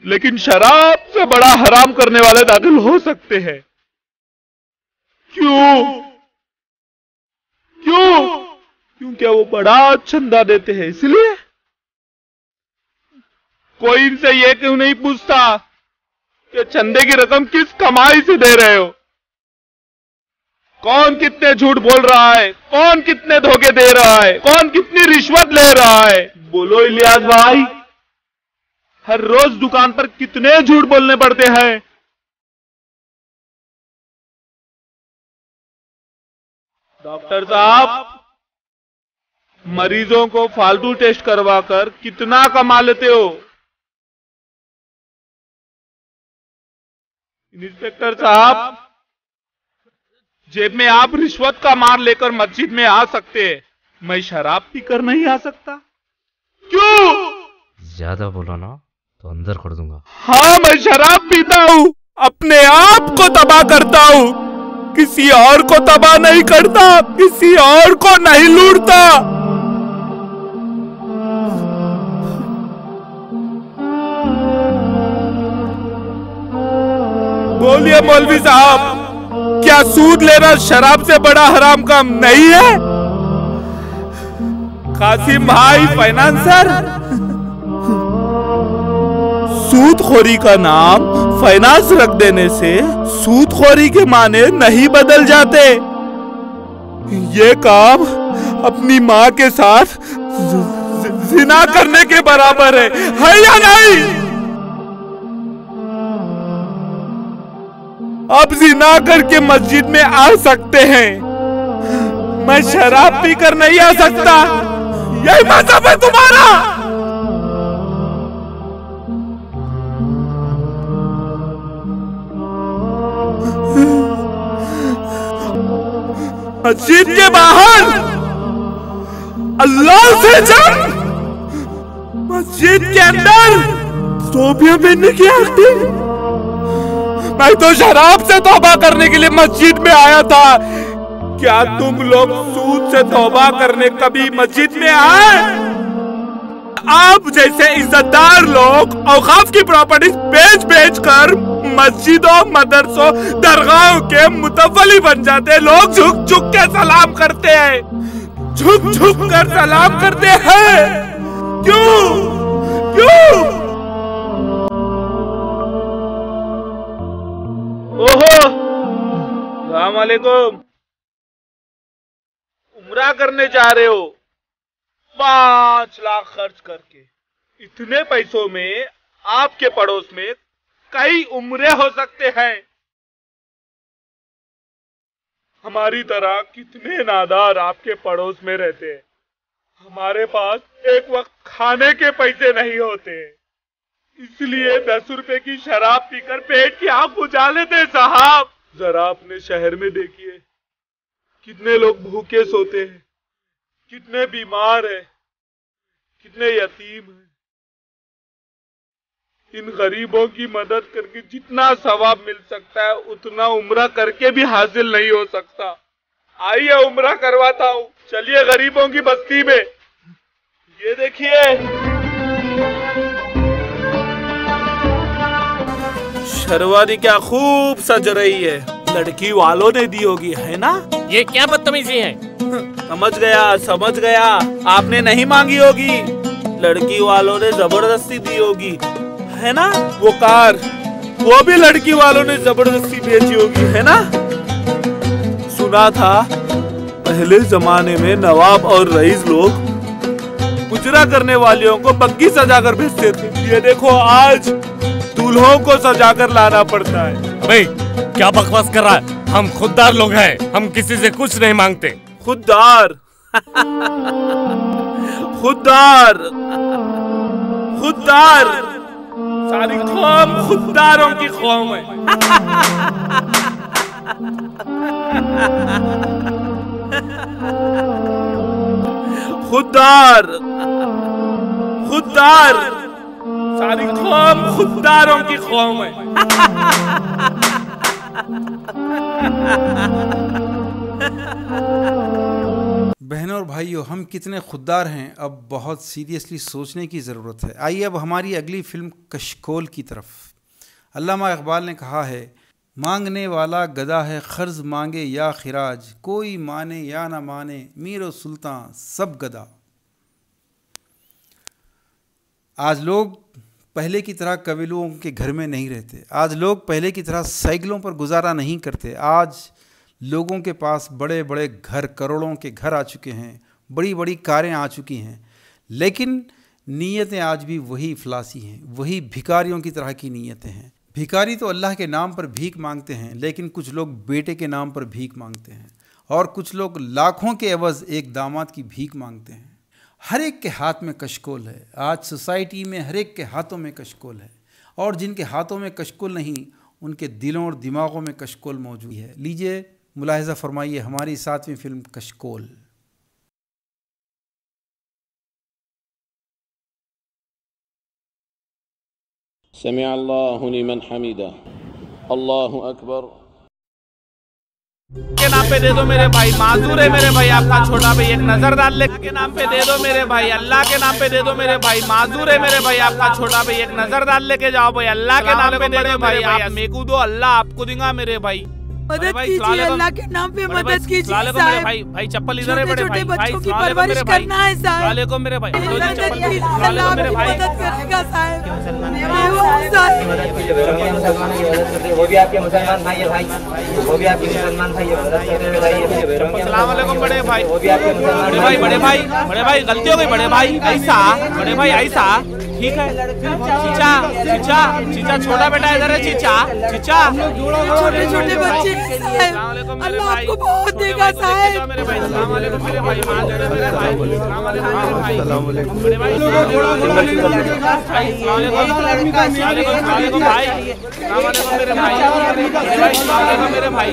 लेकिन शराब से बड़ा हराम करने वाले दाखिल हो सकते हैं। क्यों? क्यों? क्योंकि वो बड़ा चंदा देते हैं इसलिए। कोई इनसे ये क्यों नहीं पूछता कि चंदे की रकम किस कमाई से दे रहे हो? कौन कितने झूठ बोल रहा है? कौन कितने धोखे दे रहा है? कौन कितनी रिश्वत ले रहा है? बोलो इलियास भाई, हर रोज दुकान पर कितने झूठ बोलने पड़ते हैं? डॉक्टर साहब, मरीजों को फालतू टेस्ट करवाकर कितना कमा लेते हो? इंस्पेक्टर साहब, जेब में आप रिश्वत का मार लेकर मस्जिद में आ सकते हैं, मैं शराब पीकर नहीं आ सकता। क्यों? ज्यादा बोला ना तो अंदर कर दूंगा। हाँ, मैं शराब पीता हूँ, अपने आप को तबाह करता हूँ, किसी और को तबाह नहीं करता, किसी और को नहीं लूटता। बोलिए मौलवी साहब, क्या सूद लेना शराब से बड़ा हराम काम नहीं है? कासिम भाई फाइनेंसर, सूदखोरी का नाम फाइनेंस रख देने से सूदखोरी के माने नहीं बदल जाते। ये काम अपनी माँ के साथ जिना करने के बराबर है या नहीं? अब जिना करके मस्जिद में आ सकते हैं, मैं शराब पीकर नहीं आ सकता। यही मजहब है तुम्हारा? मस्जिद के बाहर अल्लाह से जंग, मस्जिद के अंदर सोफिया पहनने की आरती। मैं तो शराब से तौबा करने के लिए मस्जिद में आया था। क्या तुम लोग सूद से तौबा करने कभी मस्जिद में आए? आप जैसे इज्जतदार लोग औकाफ की प्रॉपर्टी बेच कर मस्जिदों, मदरसों, दरगाहों के मुतवली बन जाते। लोग झुक झुक के सलाम करते हैं, झुक झुक कर सलाम करते हैं। क्यों? क्यों? ओहो, अस्सलाम वालेकुम। उम्रा करने जा रहे हो 5 लाख खर्च करके। इतने पैसों में आपके पड़ोस में कई उम्रे हो सकते हैं। हमारी तरह कितने नादार आपके पड़ोस में रहते हैं। हमारे पास एक वक्त खाने के पैसे नहीं होते, इसलिए 10 रुपए की शराब पीकर पेट की आग बुझा लेते। साहब, जरा अपने शहर में देखिए, कितने लोग भूखे सोते हैं, कितने बीमार हैं, कितने यतीम हैं। इन गरीबों की मदद करके जितना सवाब मिल सकता है उतना उम्रा करके भी हासिल नहीं हो सकता। आइए उम्रा करवाता हूँ, चलिए गरीबों की बस्ती में। ये देखिए, शरवानी क्या खूब सज रही है, लड़की वालों ने दी होगी, है ना? ये क्या बदतमीजी है? समझ गया, आपने नहीं मांगी होगी, लड़की वालों ने जबरदस्ती दी होगी, है ना? वो कार, वो भी लड़की वालों ने जबरदस्ती बेची होगी, है ना? सुना था पहले जमाने में नवाब और रईस लोग गुजरा करने वालियों को बग्गी सजाकर भेजते थे। ये देखो आज दूल्हों को सजाकर लाना पड़ता है। भाई क्या बकवास कर रहा है? हम खुददार लोग हैं, हम किसी से कुछ नहीं मांगते। खुददार? खुददार खुददार, सारी कौम खुददारों की कौम है। खुददार खुददार, सारी कौम खुददारों की कौम है। बहनों और भाइयों, हम कितने खुददार हैं अब बहुत सीरियसली सोचने की ज़रूरत है। आइए अब हमारी अगली फिल्म कशकोल की तरफ। अल्लामा इकबाल ने कहा है, मांगने वाला गदा है, ख़र्ज़ मांगे या खिराज, कोई माने या ना माने, मीर और सुल्तान सब गदा। आज लोग पहले की तरह कबीलों के घर में नहीं रहते। आज लोग पहले की तरह साइकिलों पर गुजारा नहीं करते। आज लोगों के पास बड़े बड़े घर, करोड़ों के घर आ चुके हैं, बड़ी बड़ी कारें आ चुकी हैं, लेकिन नीयतें आज भी वही इफलासी हैं, वही भिखारियों की तरह की नीयतें हैं। भिखारी तो अल्लाह के नाम पर भीख मांगते हैं, लेकिन कुछ लोग बेटे के नाम पर भीख मांगते हैं, और कुछ लोग लाखों के एवज़ एक दामाद की भीख मांगते हैं। हर एक के हाथ में कशकोल है। आज सोसाइटी में हर एक के हाथों में कशकोल है, और जिनके हाथों में कशकोल नहीं, उनके दिलों और दिमागों में कशकोल मौजूद है। लीजिए मुलाहिज़ा फरमाइए हमारी 7वीं फिल्म कशकोल। समिअ अल्लाहु लिमन हमीदा, अल्लाहु अकबर। के नाम पे दे दो मेरे भाई, माजूर है मेरे भाई आपका छोटा भाई, एक नजर डाल ले के नाम पे दे दो मेरे भाई, अल्लाह के नाम पे दे दो मेरे भाई, माजूर है मेरे भाई आपका छोटा भाई, एक नजर डाल लेके जाओ भाई, अल्लाह के नाम पे दे दो भाई, आप मेरे को दो, अल्लाह आपको दूंगा मेरे भाई। मदद कीजिए, अल्लाह के नाम पे मदद कीजिए साहब। भाई भाई चप्पल इधर है बड़े भाई, बच्चों की परवरिश करना है साहब। वालेकुम मेरे भाई, अल्लाह आपकी मदद करेगा साहब। वो भी आपके मुसलमान भाई है भाई, वो भी आपके मुसलमान भाई है। अस्सलाम वालेकुम बड़े भाई, वो भी आपके बड़े भाई, बड़े भाई गलती हो गई बड़े भाई, ऐसा बड़े भाई ऐसा ठीक है। चीचा चीचा चीचा छोटा बेटा इधर है, चीचा चीचा छोटे छोटे बच्चे अल्लाह आपको बहुत देगा साहब। मेरे भाई अस्सलाम वालेकुम मेरे भाई, मेरे भाई अस्सलाम वालेकुम मेरे भाई, मेरे भाई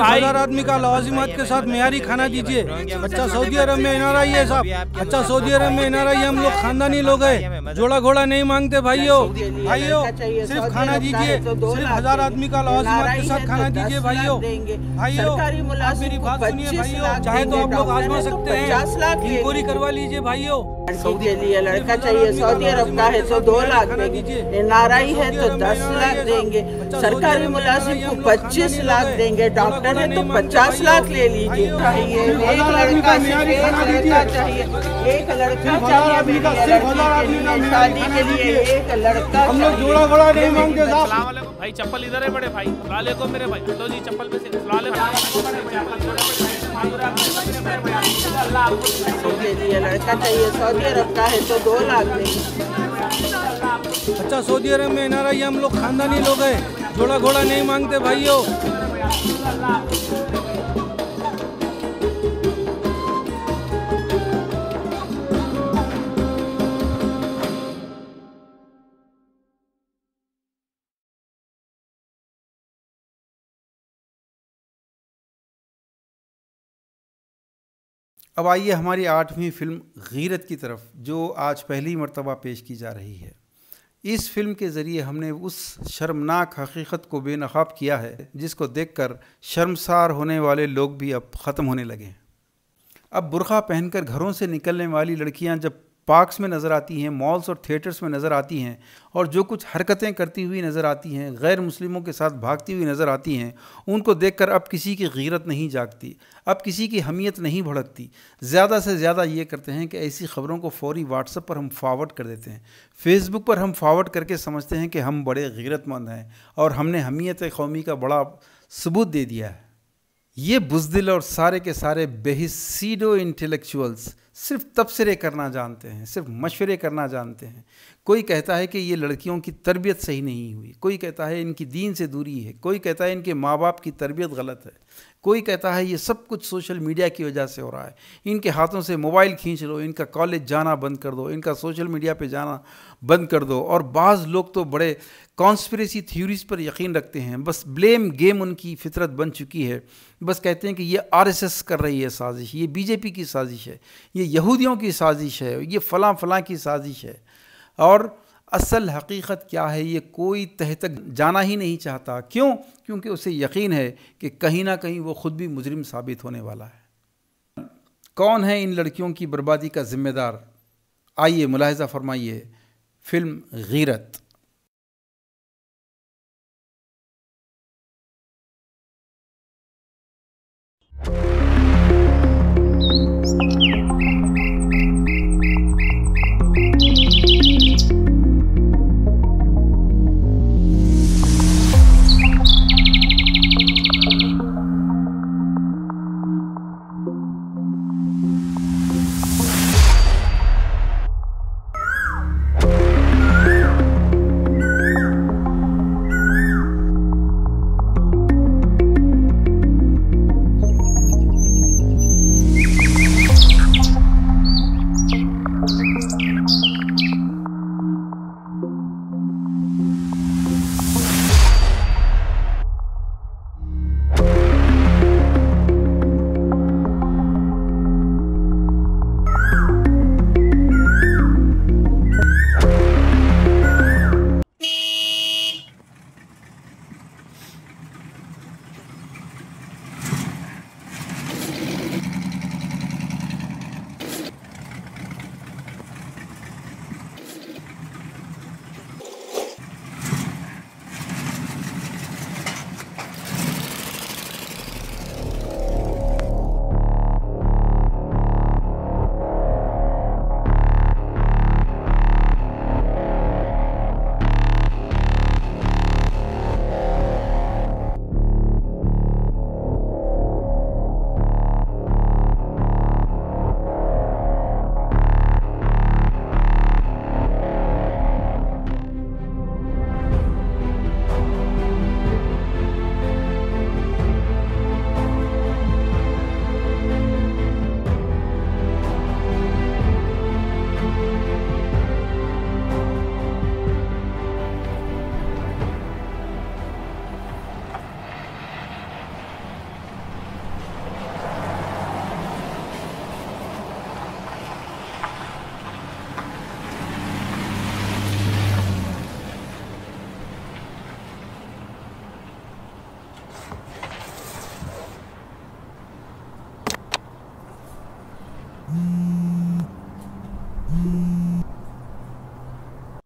हजार आदमी का लवाजिमात के साथ मेयारी खाना दीजिए। अच्छा सऊदी अरब में एनआरआई है साहब, अच्छा सऊदी अरब में एनआरआई हम लोग खानदानी लोग हैं, जोड़ा घोड़ा नहीं मांगते भाइयों। भाइयों सिर्फ खाना दीजिए, सिर्फ 1000 आदमी का लवाजिमात के साथ खाना दीजिए भाइयों। भाइयों आप मेरी बात सुनिए भाइयों, चाहे तो आप लोग आजमा सकते हैं, इंक्वायरी करवा लीजिए भाइयों। लड़की के लिए लड़का चाहिए, सऊदी अरब का है तो 2 लाख देंगे, एनआरआई है तो 10 लाख देंगे, सरकारी मुलाजिम को 25 लाख देंगे, डॉक्टर है तो 50 लाख ले लीजिए। चाहिए एक लड़का चाहिए, एक लड़का चाहिए शादी के लिए, एक लड़का। हम लोग जोड़ा घोड़ा नहीं मांगते साहब। भाई चप्पल इधर है बड़े भाई, वालेकुम मेरे भाई, तो जी चप्पल पे से के लिए लड़का चाहिए, सऊदी अरब का है तो 2 लाख देंगे। अच्छा सऊदी अरब में एनआरआई हम लोग खानदानी लोग हैं, जोड़ा घोड़ा नहीं मांगते भाइयों। अब आइए हमारी 8वीं फिल्म गीरत की तरफ, जो आज पहली मर्तबा पेश की जा रही है। इस फिल्म के ज़रिए हमने उस शर्मनाक हकीकत को बेनकाब किया है जिसको देखकर शर्मसार होने वाले लोग भी अब ख़त्म होने लगे हैं। अब बुर्का पहनकर घरों से निकलने वाली लड़कियां जब पार्क्स में नज़र आती हैं, मॉल्स और थिएटर्स में नज़र आती हैं, और जो कुछ हरकतें करती हुई नज़र आती हैं, गैर मुस्लिमों के साथ भागती हुई नज़र आती हैं, उनको देखकर अब किसी की गीरत नहीं जागती, अब किसी की हमियत नहीं भड़कती। ज़्यादा से ज़्यादा ये करते हैं कि ऐसी ख़बरों को फ़ौरी व्हाट्सएप पर हम फॉरवर्ड कर देते हैं, फेसबुक पर हम फॉरवर्ड करके समझते हैं कि हम बड़े गीरतमंद हैं और हमने हमियत कौमी का बड़ा सबूत दे दिया है। ये बुज़दिल और सारे के सारे बेहिसीडो इंटेलेक्चुअल्स सिर्फ तबसरे करना जानते हैं, सिर्फ मशवरे करना जानते हैं। कोई कहता है कि ये लड़कियों की तरबियत सही नहीं हुई, कोई कहता है इनकी दीन से दूरी है, कोई कहता है इनके माँ बाप की तरबियत गलत है, कोई कहता है ये सब कुछ सोशल मीडिया की वजह से हो रहा है, इनके हाथों से मोबाइल खींच लो, इनका कॉलेज जाना बंद कर दो, इनका सोशल मीडिया पे जाना बंद कर दो। और बाज़ लोग तो बड़े कॉन्स्पिरेसी थ्योरीज पर यकीन रखते हैं, बस ब्लेम गेम उनकी फितरत बन चुकी है। बस कहते हैं कि ये आरएसएस कर रही है साजिश, ये बीजेपी की साजिश है, ये यहूदियों की साजिश है, ये फ़लाँ फ़लाँ की साजिश है। और असल हकीकत क्या है ये कोई तह तक जाना ही नहीं चाहता। क्यों? क्योंकि उसे यकीन है कि कहीं ना कहीं वो खुद भी मुजरिम साबित होने वाला है। कौन है इन लड़कियों की बर्बादी का जिम्मेदार? आइए मुलाहिजा फरमाइए फिल्म गीरत।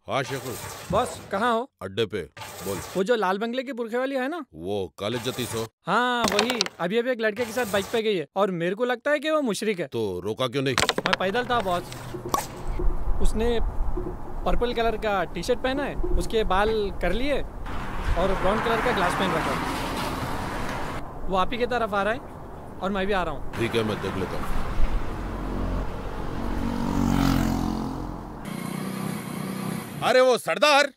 हाँ शेखू। बॉस कहाँ हो? अड्डे पे। बोल। वो जो लाल बंगले की बुरखे वाली है ना, वो कॉलेज जती सो। हाँ वही। अभी अभी एक लड़के के साथ बाइक पे गई है और मेरे को लगता है कि वो मुशरिक है। तो रोका क्यों नहीं? मैं पैदल था बॉस। उसने पर्पल कलर का टी शर्ट पहना है, उसके बाल कर लिए और ब्राउन कलर का ग्लास पहन रखा है। वो आप ही की तरफ आ रहा है और मैं भी आ रहा हूँ। ठीक है मैं देख लेता हूँ। अरे वो सरदार,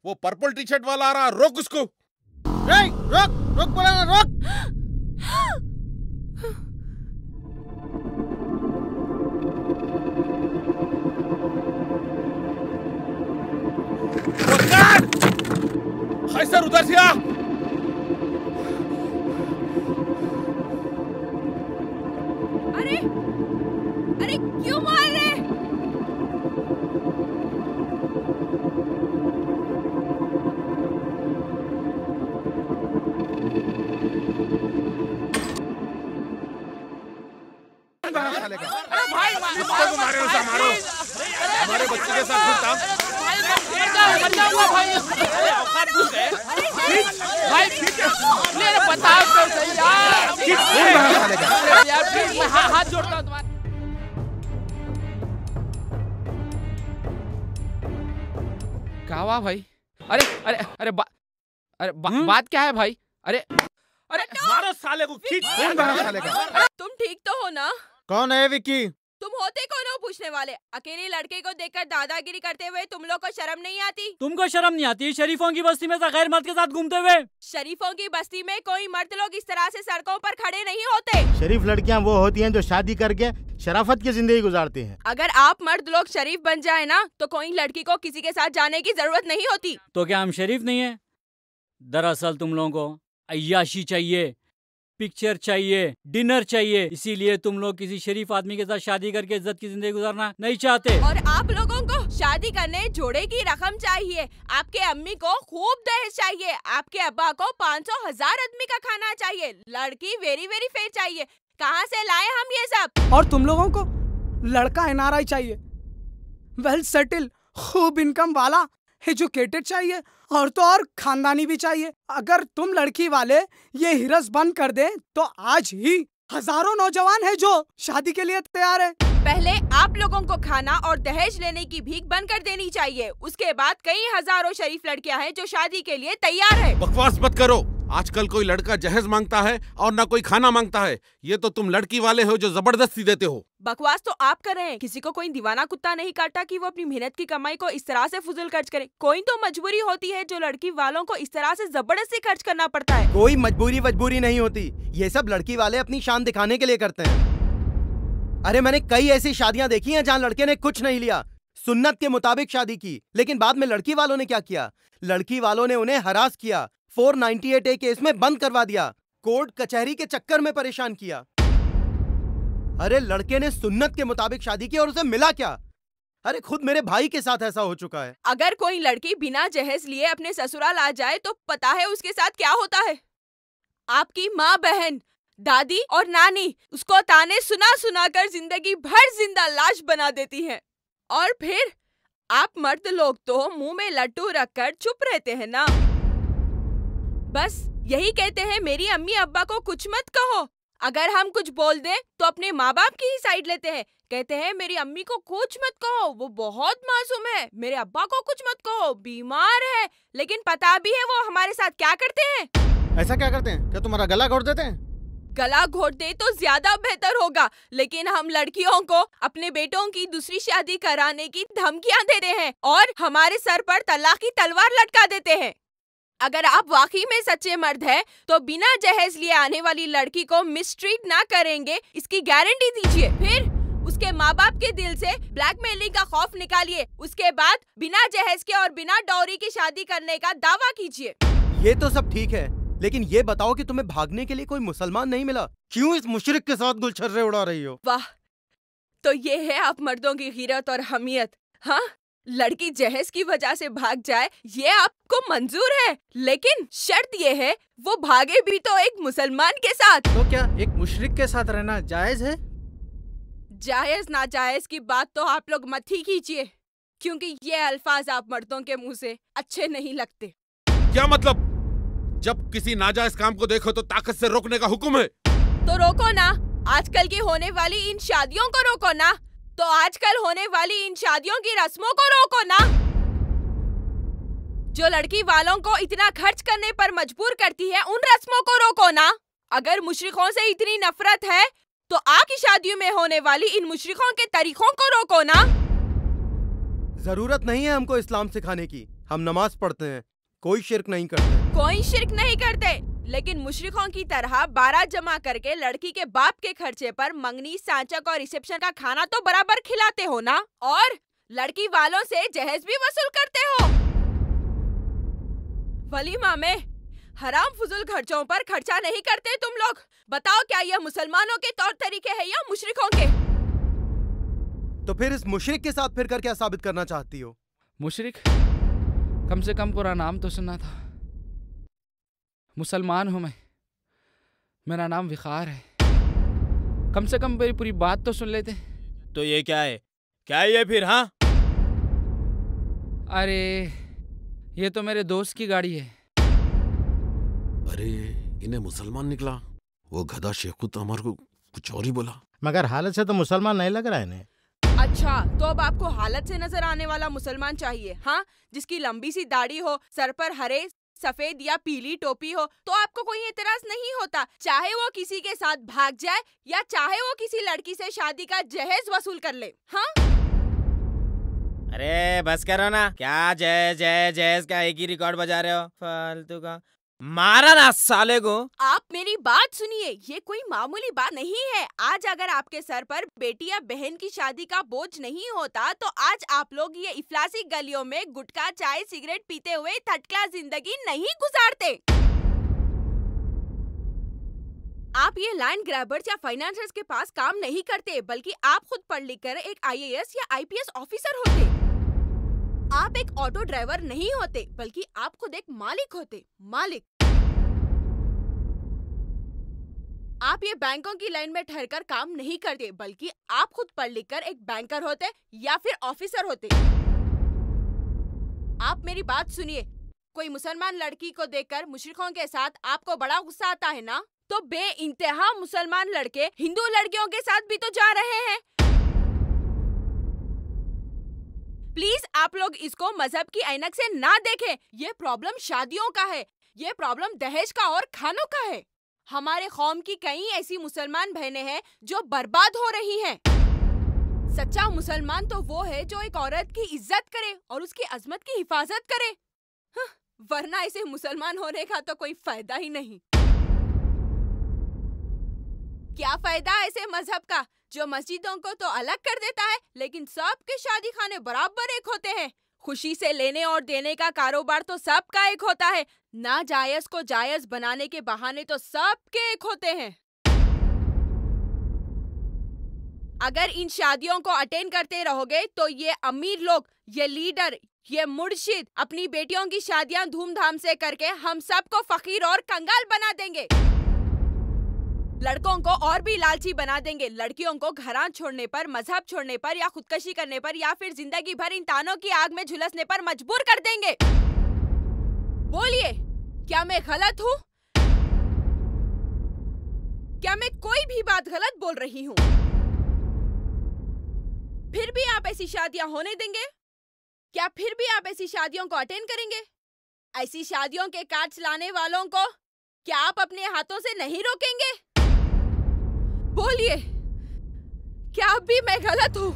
वो पर्पल टी शर्ट वाला आ रहा, रोक उसको। रोक रोक बोला ना, रोक। सर उधर से आ। अरे अरे क्यों मार रहे? हमारे बच्चे के साथ घूमता। बताओ तो सही यार प्लीज मैं हाथ जोड़ता हूँ तुम्हारे। क्या हुआ भाई? अरे अरे अरे बात क्या है भाई? अरे अरे मारो साले को, खींच। तुम ठीक तो हो ना? कौन है विक्की? तुम होते कौन हो पूछने वाले? अकेले लड़के को देखकर दादागिरी करते हुए तुम लोग को शर्म नहीं आती? तुमको शर्म नहीं आती शरीफों की बस्ती में गैर मर्द के साथ घूमते हुए? शरीफों की बस्ती में कोई मर्द लोग इस तरह से सड़कों पर खड़े नहीं होते। शरीफ लड़कियां वो होती हैं जो शादी करके शराफत की जिंदगी गुजारती हैं। अगर आप मर्द लोग शरीफ बन जाए ना तो कोई लड़की को किसी के साथ जाने की जरूरत नहीं होती। तो क्या हम शरीफ नहीं है? दरअसल तुम लोगों को अय्याशी चाहिए, पिक्चर चाहिए, डिनर चाहिए, इसीलिए तुम लोग किसी शरीफ आदमी के साथ शादी करके इज्जत की जिंदगी गुजारना नहीं चाहते। और आप लोगों को शादी करने जोड़े की रकम चाहिए, आपके अम्मी को खूब दहेज चाहिए, आपके अब्बा को 500,000 आदमी का खाना चाहिए, लड़की वेरी वेरी फेयर चाहिए। कहाँ से लाए हम ये सब? और तुम लोगों को लड़का NRI चाहिए, वेल सेटल, खूब इनकम वाला, एजुकेटेड चाहिए, और तो और खानदानी भी चाहिए। अगर तुम लड़की वाले ये हिरस बंद कर दे तो आज ही हजारों नौजवान है जो शादी के लिए तैयार है। पहले आप लोगों को खाना और दहेज लेने की भीख बंद कर देनी चाहिए, उसके बाद कई हजारों शरीफ लड़कियां हैं जो शादी के लिए तैयार है। बकवास मत करो, आजकल कोई लड़का जहेज मांगता है और ना कोई खाना मांगता है। ये तो तुम लड़की वाले हो जो जबरदस्ती देते हो। बकवास तो आप कर रहे हैं। किसी को कोई दीवाना कुत्ता नहीं काटता कि वो अपनी मेहनत की कमाई को इस तरह से फुजूल खर्च करे। कोई तो मजबूरी होती है जो लड़की वालों को इस तरह से जबरदस्ती खर्च करना पड़ता है। कोई मजबूरी नहीं होती, ये सब लड़की वाले अपनी शान दिखाने के लिए करते हैं। अरे मैंने कई ऐसी शादियां देखी हैं जहां लड़के ने कुछ नहीं लिया, सुन्नत के मुताबिक शादी की, लेकिन बाद में लड़की वालों ने क्या किया? लड़की वालों ने उन्हें हरास किया, 498A केस में बंद करवा दिया, कोर्ट कचहरी के चक्कर में परेशान किया। अरे लड़के ने सुन्नत के मुताबिक शादी की और उसे मिला क्या? अरे खुद मेरे भाई के साथ ऐसा हो चुका है। अगर कोई लड़की बिना जहेज लिए अपने ससुराल आ जाए तो पता है उसके साथ क्या होता है? आपकी माँ, बहन, दादी और नानी उसको ताने सुना सुना कर जिंदगी भर जिंदा लाश बना देती हैं। और फिर आप मर्द लोग तो मुंह में लट्टू रखकर चुप रहते हैं ना। बस यही कहते हैं मेरी अम्मी अब्बा को कुछ मत कहो। अगर हम कुछ बोल दें तो अपने माँ बाप की ही साइड लेते हैं। कहते हैं मेरी अम्मी को कुछ मत कहो, वो बहुत मासूम है। मेरे अब्बा को कुछ मत कहो, बीमार है। लेकिन पता भी है वो हमारे साथ क्या करते हैं। ऐसा क्या करते हैं? क्या तुम्हारा गला घोट देते हैं? गला घोट दे तो ज्यादा बेहतर होगा, लेकिन हम लड़कियों को अपने बेटों की दूसरी शादी कराने की धमकियां देते हैं और हमारे सर पर तलाक की तलवार लटका देते हैं। अगर आप वाकई में सच्चे मर्द हैं तो बिना जहेज लिए आने वाली लड़की को मिसट्रीट ना करेंगे, इसकी गारंटी दीजिए। फिर उसके माँ बाप के दिल से ब्लैकमेलिंग का खौफ निकालिए। उसके बाद बिना जहेज के और बिना डॉरी की शादी करने का दावा कीजिए। ये तो सब ठीक है, लेकिन ये बताओ कि तुम्हें भागने के लिए कोई मुसलमान नहीं मिला? क्यों इस मुशरिक के साथ गुलछर्रे उड़ा रही हो? वाह, तो ये है आप मर्दों की गिरत और हमियत। हाँ, लड़की जहेज की वजह से भाग जाए ये आपको मंजूर है, लेकिन शर्त ये है वो भागे भी तो एक मुसलमान के साथ। तो क्या एक मुशरिक के साथ रहना जायज है? जायज ना जायज की बात तो आप लोग मत ही कीजिए, क्योंकि ये अल्फाज आप मर्दों के मुंह से अच्छे नहीं लगते। क्या मतलब? जब किसी नाजायज काम को देखो तो ताकत से रोकने का हुक्म है? तो रोको ना। आजकल की होने वाली इन शादियों को रोको ना। तो आजकल होने वाली इन शादियों की रस्मों को रोको ना, जो लड़की वालों को इतना खर्च करने पर मजबूर करती है। उन रस्मों को रोको ना। अगर मुशरिकों से इतनी नफरत है तो आपकी शादियों में होने वाली इन मुशरिकों के तरीकों को रोको ना। जरूरत नहीं है हमको इस्लाम सिखाने की, हम नमाज पढ़ते हैं, कोई शिर्क नहीं करते। कोई शिर्क नहीं करते, लेकिन मुशरिकों की तरह 12 जमा करके लड़की के बाप के खर्चे पर मंगनी, सांचक और रिसेप्शन का खाना तो बराबर खिलाते हो ना, और लड़की वालों से जहेज भी वसूल करते हो। वलीमा में हराम फुजुल खर्चों पर खर्चा नहीं करते तुम लोग। बताओ क्या यह मुसलमानों के तौर तरीके हैं या मुशरिकों के? तो फिर इस मुशरिक के साथ फिर क्या साबित करना चाहती हो? मुशरिक? कम से कम पूरा नाम तो सुना था। मुसलमान हूं मैं, मेरा नाम विकार है। कम से कम मेरी पूरी बात तो सुन लेते। तो ये क्या है? क्या है ये फिर? हाँ, अरे ये तो मेरे दोस्त की गाड़ी है। अरे इन्हें मुसलमान निकला। वो गधा शेखू तो हमारे को कुछ और ही बोला। मगर हालत से तो मुसलमान नहीं लग रहा है इन्हें। अच्छा, तो अब आपको हालत से नजर आने वाला मुसलमान चाहिए? हाँ, जिसकी लंबी सी दाढ़ी हो, सर पर हरे सफेद या पीली टोपी हो तो आपको कोई एतराज नहीं होता, चाहे वो किसी के साथ भाग जाए या चाहे वो किसी लड़की से शादी का जहेज वसूल कर ले। हाँ, अरे बस करो ना, क्या जय जय जय का एक ही रिकॉर्ड बजा रहे हो फालतू का। मारा ना साले को। आप मेरी बात सुनिए, ये कोई मामूली बात नहीं है। आज अगर आपके सर पर बेटी या बहन की शादी का बोझ नहीं होता तो आज आप लोग ये इफ्लासी गलियों में गुटखा चाय सिगरेट पीते हुए थर्ड क्लास जिंदगी नहीं गुजारते। आप ये लैंड ग्रैबर्स या फाइनेंसर्स के पास काम नहीं करते, बल्कि आप खुद पढ़ लिख कर एक IAS या IPS ऑफिसर होते। आप एक ऑटो ड्राइवर नहीं होते, बल्कि आप खुद एक मालिक होते। मालिक। आप ये बैंकों की लाइन में ठहरकर काम नहीं करते, बल्कि आप खुद पढ़ लिख कर एक बैंकर होते या फिर ऑफिसर होते। आप मेरी बात सुनिए, कोई मुसलमान लड़की को देखकर मुशरिकों के साथ आपको बड़ा गुस्सा आता है ना, तो बेइंतहा मुसलमान लड़के हिंदू लड़कियों के साथ भी तो जा रहे हैं। प्लीज आप लोग इसको मजहब की ऐनक से ना देखें। ये प्रॉब्लम शादियों का है, ये प्रॉब्लम दहेज का और खानों का है। हमारे कौम की कई ऐसी मुसलमान बहनें हैं जो बर्बाद हो रही हैं। सच्चा मुसलमान तो वो है जो एक औरत की इज्जत करे और उसकी अजमत की हिफाजत करे, वरना ऐसे मुसलमान होने का तो कोई फायदा ही नहीं। क्या फायदा ऐसे मजहब का जो मस्जिदों को तो अलग कर देता है, लेकिन सबके शादी खाने बराबर एक होते हैं। खुशी से लेने और देने का कारोबार तो सबका एक होता है, नाजायज को जायज बनाने के बहाने तो सबके एक होते हैं। अगर इन शादियों को अटेंड करते रहोगे तो ये अमीर लोग, ये लीडर, ये मुर्शिद अपनी बेटियों की शादियां धूमधाम से करके हम सबको फकीर और कंगाल बना देंगे। लड़कों को और भी लालची बना देंगे, लड़कियों को घरां छोड़ने पर, मजहब छोड़ने पर या खुदकशी करने पर या फिर जिंदगी भर इन तानों की आग में झुलसने पर मजबूर कर देंगे। बोलिए, क्या मैं गलत हूँ? क्या मैं कोई भी बात गलत बोल रही हूँ? फिर भी आप ऐसी शादियां होने देंगे? क्या फिर भी आप ऐसी शादियों को अटेंड करेंगे? ऐसी शादियों के कार्ड्स लाने वालों को क्या आप अपने हाथों से नहीं रोकेंगे? बोलिए, क्या अब भी मैं गलत हूँ?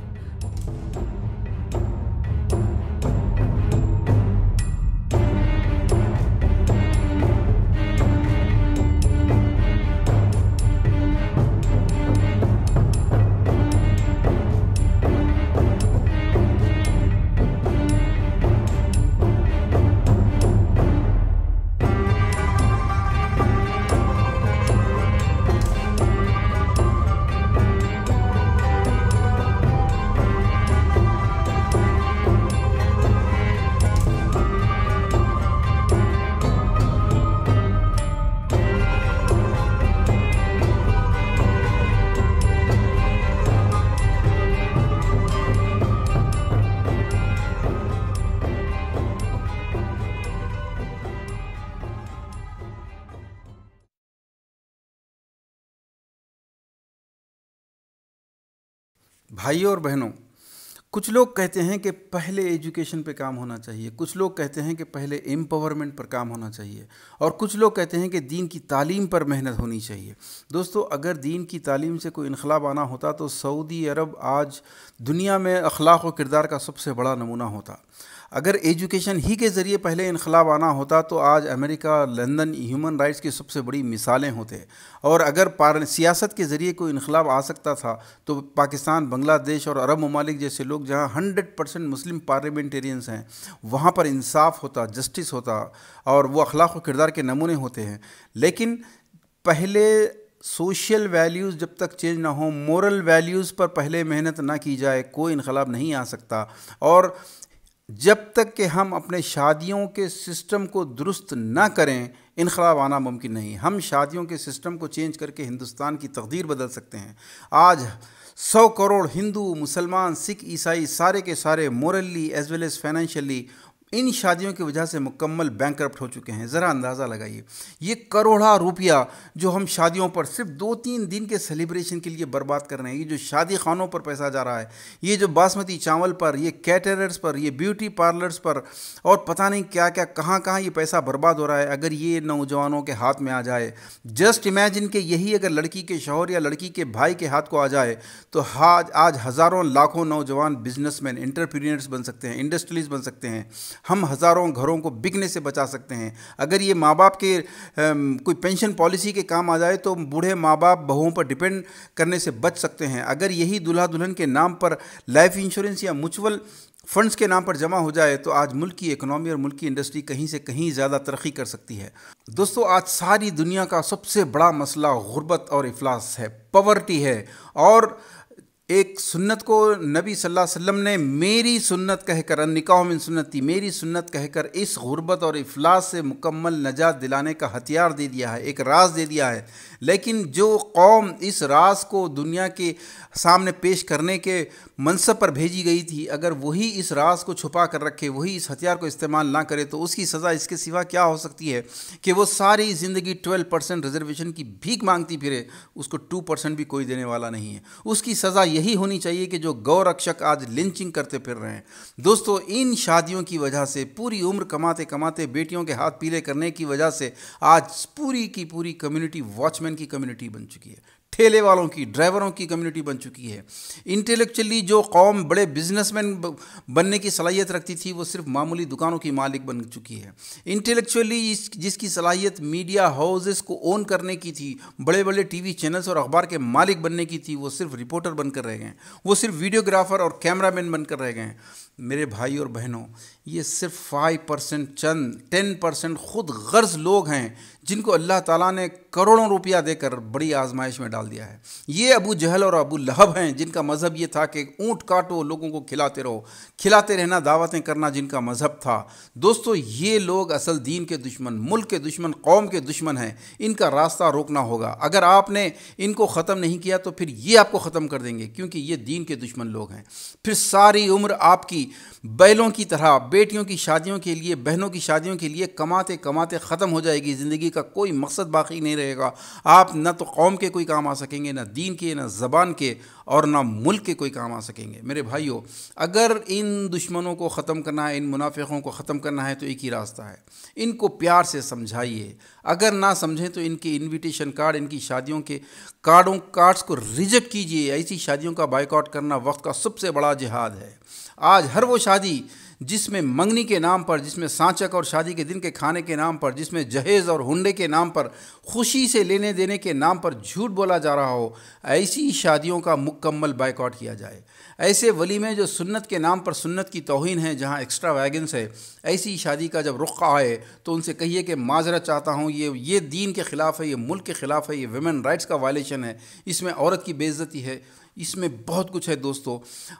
भाइयों और बहनों, कुछ लोग कहते हैं कि पहले एजुकेशन पे काम होना चाहिए, कुछ लोग कहते हैं कि पहले एम्पावरमेंट पर काम होना चाहिए, और कुछ लोग कहते हैं कि दीन की तालीम पर मेहनत होनी चाहिए। दोस्तों, अगर दीन की तालीम से कोई इनकलाब आना होता तो सऊदी अरब आज दुनिया में अखलाक और किरदार का सबसे बड़ा नमूना होता। अगर एजुकेशन ही के ज़रिए पहले इनकलाब आना होता तो आज अमेरिका, लंदन ह्यूमन राइट्स की सबसे बड़ी मिसालें होते। और अगर सियासत के ज़रिए कोई इनकलाब आ सकता था तो पाकिस्तान, बांग्लादेश और अरब ममालिक जैसे लोग जहाँ 100% मुस्लिम पार्लियामेंटेरियंस हैं, वहाँ पर इंसाफ होता, जस्टिस होता और वो अखलाक व किरदार के नमूने होते हैं। लेकिन पहले सोशल वैल्यूज़ जब तक चेंज ना हो, मोरल वैल्यूज़ पर पहले मेहनत ना की जाए, कोई इनकलाब नहीं आ सकता। और जब तक कि हम अपने शादियों के सिस्टम को दुरुस्त ना करें, इनकलाब आना मुमकिन नहीं। हम शादियों के सिस्टम को चेंज करके हिंदुस्तान की तकदीर बदल सकते हैं। आज 100 करोड़ हिंदू, मुसलमान, सिख, ईसाई सारे के सारे morally as well as financially इन शादियों की वजह से मुकम्मल बैंकरप्ट हो चुके हैं। ज़रा अंदाज़ा लगाइए, ये करोड़ा रुपया जो हम शादियों पर सिर्फ 2-3 दिन के सेलिब्रेशन के लिए बर्बाद कर रहे हैं, ये जो शादी खानों पर पैसा जा रहा है, ये जो बासमती चावल पर, ये कैटरर्स पर, ये ब्यूटी पार्लर्स पर और पता नहीं क्या क्या कहाँ कहाँ ये पैसा बर्बाद हो रहा है, अगर ये नौजवानों के हाथ में आ जाए, जस्ट इमेजिन कि यही अगर लड़की के शौहर या लड़की के भाई के हाथ को आ जाए तो आज हज़ारों लाखों नौजवान बिजनेसमैन, एंटरप्रेन्योर्स बन सकते हैं, इंडस्ट्रियलिस्ट बन सकते हैं। हम हज़ारों घरों को बिकने से बचा सकते हैं। अगर ये माँ बाप के कोई पेंशन पॉलिसी के काम आ जाए तो बूढ़े माँ बाप बहुओं पर डिपेंड करने से बच सकते हैं। अगर यही दूल्हा दुल्हन के नाम पर लाइफ इंश्योरेंस या म्यूचुअल फंड्स के नाम पर जमा हो जाए तो आज मुल्क की इकनॉमी और मुल्क की इंडस्ट्री कहीं से कहीं ज़्यादा तरक्की कर सकती है। दोस्तों, आज सारी दुनिया का सबसे बड़ा मसला गुर्बत और इफलास है, पॉवर्टी है। और एक सुन्नत को नबी सल्लल्लाहु अलैहि वसल्लम ने मेरी सुन्नत कहकर, निकाह मिन सुन्नती, मेरी सुन्नत कहकर इस गुर्बत और इफलास से मुकम्मल नजात दिलाने का हथियार दे दिया है, एक राज दे दिया है। लेकिन जो कौम इस राज को दुनिया के सामने पेश करने के मनसब पर भेजी गई थी, अगर वही इस राज को छुपा कर रखे, वही इस हथियार को इस्तेमाल ना करे तो उसकी सज़ा इसके सिवा क्या हो सकती है कि वो सारी ज़िंदगी 12% रिजर्वेशन की भीख मांगती फिरे, उसको 2% भी कोई देने वाला नहीं है। उसकी सज़ा यही होनी चाहिए कि जो गौ रक्षक आज लिंचिंग करते फिर रहे हैं। दोस्तों, इन शादियों की वजह से पूरी उम्र कमाते कमाते बेटियों के हाथ पीले करने की वजह से आज पूरी की पूरी कम्युनिटी वॉचमैन की कम्युनिटी बन चुकी है, ठेले वालों की, ड्राइवरों की कम्युनिटी बन चुकी है। इंटेलेक्चुअली जो कौम बड़े बिजनेसमैन बनने की सलाहियत रखती थी वो सिर्फ मामूली दुकानों की मालिक बन चुकी है। इंटेलेक्चुअली जिसकी सलाहियत मीडिया हाउसेस को ओन करने की थी, बड़े बड़े टीवी चैनल्स और अखबार के मालिक बनने की थी, वो सिर्फ रिपोर्टर बनकर रह गए, वो सिर्फ वीडियोग्राफर और कैमरामैन बनकर रह गए। मेरे भाई और बहनों, ये सिर्फ 5% चंद 10% खुद गर्ज लोग हैं जिनको अल्लाह ताला ने करोड़ों रुपया देकर बड़ी आजमाइश में डाल दिया है। ये अबू जहल और अबू लहब हैं जिनका मज़हब ये था कि ऊँट काटो, लोगों को खिलाते रहो, खिलाते रहना, दावतें करना जिनका मज़हब था। दोस्तों, ये लोग असल दीन के दुश्मन, मुल्क के दुश्मन, कौम के दुश्मन हैं। इनका रास्ता रोकना होगा। अगर आपने इनको ख़त्म नहीं किया तो फिर ये आपको ख़त्म कर देंगे, क्योंकि ये दीन के दुश्मन लोग हैं। फिर सारी उम्र आपकी बैलों की तरह बेटियों की शादियों के लिए, बहनों की शादियों के लिए कमाते कमाते ख़त्म हो जाएगी। ज़िंदगी का कोई मकसद बाकी नहीं रहेगा। आप न तो कौम के कोई काम आ सकेंगे, न दीन के, न ज़बान के और ना मुल्क के कोई काम आ सकेंगे। मेरे भाइयों, अगर इन दुश्मनों को ख़त्म करना है, इन मुनाफिकों को ख़त्म करना है तो एक ही रास्ता है, इनको प्यार से समझाइए। अगर ना समझें तो इनके इनविटेशन कार्ड, इनकी शादियों के कार्ड्स को रिजेक्ट कीजिए। ऐसी शादियों का बायकॉट करना वक्त का सबसे बड़ा जिहाद है। आज हर वो शादी जिसमें मंगनी के नाम पर, जिसमें सांचक और शादी के दिन के खाने के नाम पर, जिसमें जहेज़ और हुंडे के नाम पर, खुशी से लेने देने के नाम पर झूठ बोला जा रहा हो, ऐसी शादियों का मुकम्मल बायकॉट किया जाए। ऐसे वलीमे जो सुन्नत के नाम पर सुन्नत की तौहीन है, जहाँ एक्स्ट्रा वैगन्स है, ऐसी शादी का जब रुख आए तो उनसे कहिए कि माजरत चाहता हूँ, ये दीन के ख़िलाफ़ है, ये मुल्क के ख़िलाफ़ है, ये वुमेन राइट्स का वायलेशन है, इसमें औरत की बेइज्जती है, इसमें बहुत कुछ है। दोस्तों,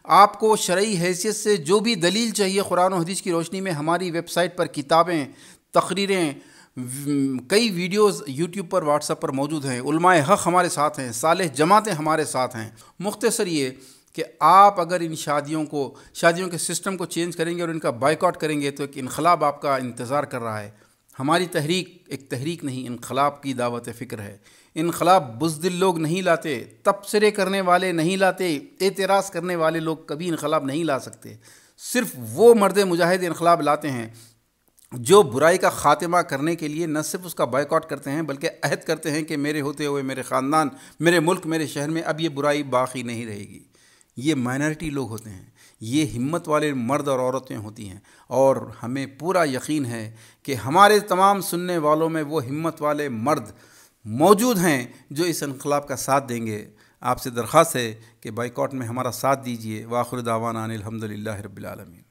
आपको शरई हैसियत से जो भी दलील चाहिए कुरान और हदीस की रोशनी में, हमारी वेबसाइट पर किताबें, तकरीरें, कई वीडियोस यूट्यूब पर, व्हाट्सएप पर मौजूद हैं। उलमाए हक़ हमारे साथ हैं, सालेह जमातें हमारे साथ हैं। मुख्तसर ये कि आप अगर इन शादियों के सिस्टम को चेंज करेंगे और इनका बायकॉट करेंगे तो एक इनकलाब आपका इंतज़ार कर रहा है। हमारी तहरीक एक तहरीक नहीं, इनकलाब की दावत फ़िक्र है। इनकलाब बुज़दिल लोग नहीं लाते, तबसरे करने वाले नहीं लाते, एतराज़ करने वाले लोग कभी इनकलाब नहीं ला सकते। सिर्फ वो मर्द मुजाहिद इनकलाब लाते हैं जो बुराई का ख़ात्मा करने के लिए न सिर्फ उसका बायकॉट करते हैं बल्कि अहद करते हैं कि मेरे होते हुए मेरे ख़ानदान, मेरे मुल्क, मेरे शहर में अब ये बुराई बाकी नहीं रहेगी। ये माइनॉरिटी लोग होते हैं, ये हिम्मत वाले मर्द और औरतें होती हैं, और हमें पूरा यकीन है कि हमारे तमाम सुनने वालों में वो हिम्मत वाले मर्द मौजूद हैं जो इस इनक़लाब का साथ देंगे। आपसे दरख्वास्त है कि बाइकॉट में हमारा साथ दीजिए। वाखिर दावाना अनिल हम्दुलिल्लाहि रब्बिल आलमीन।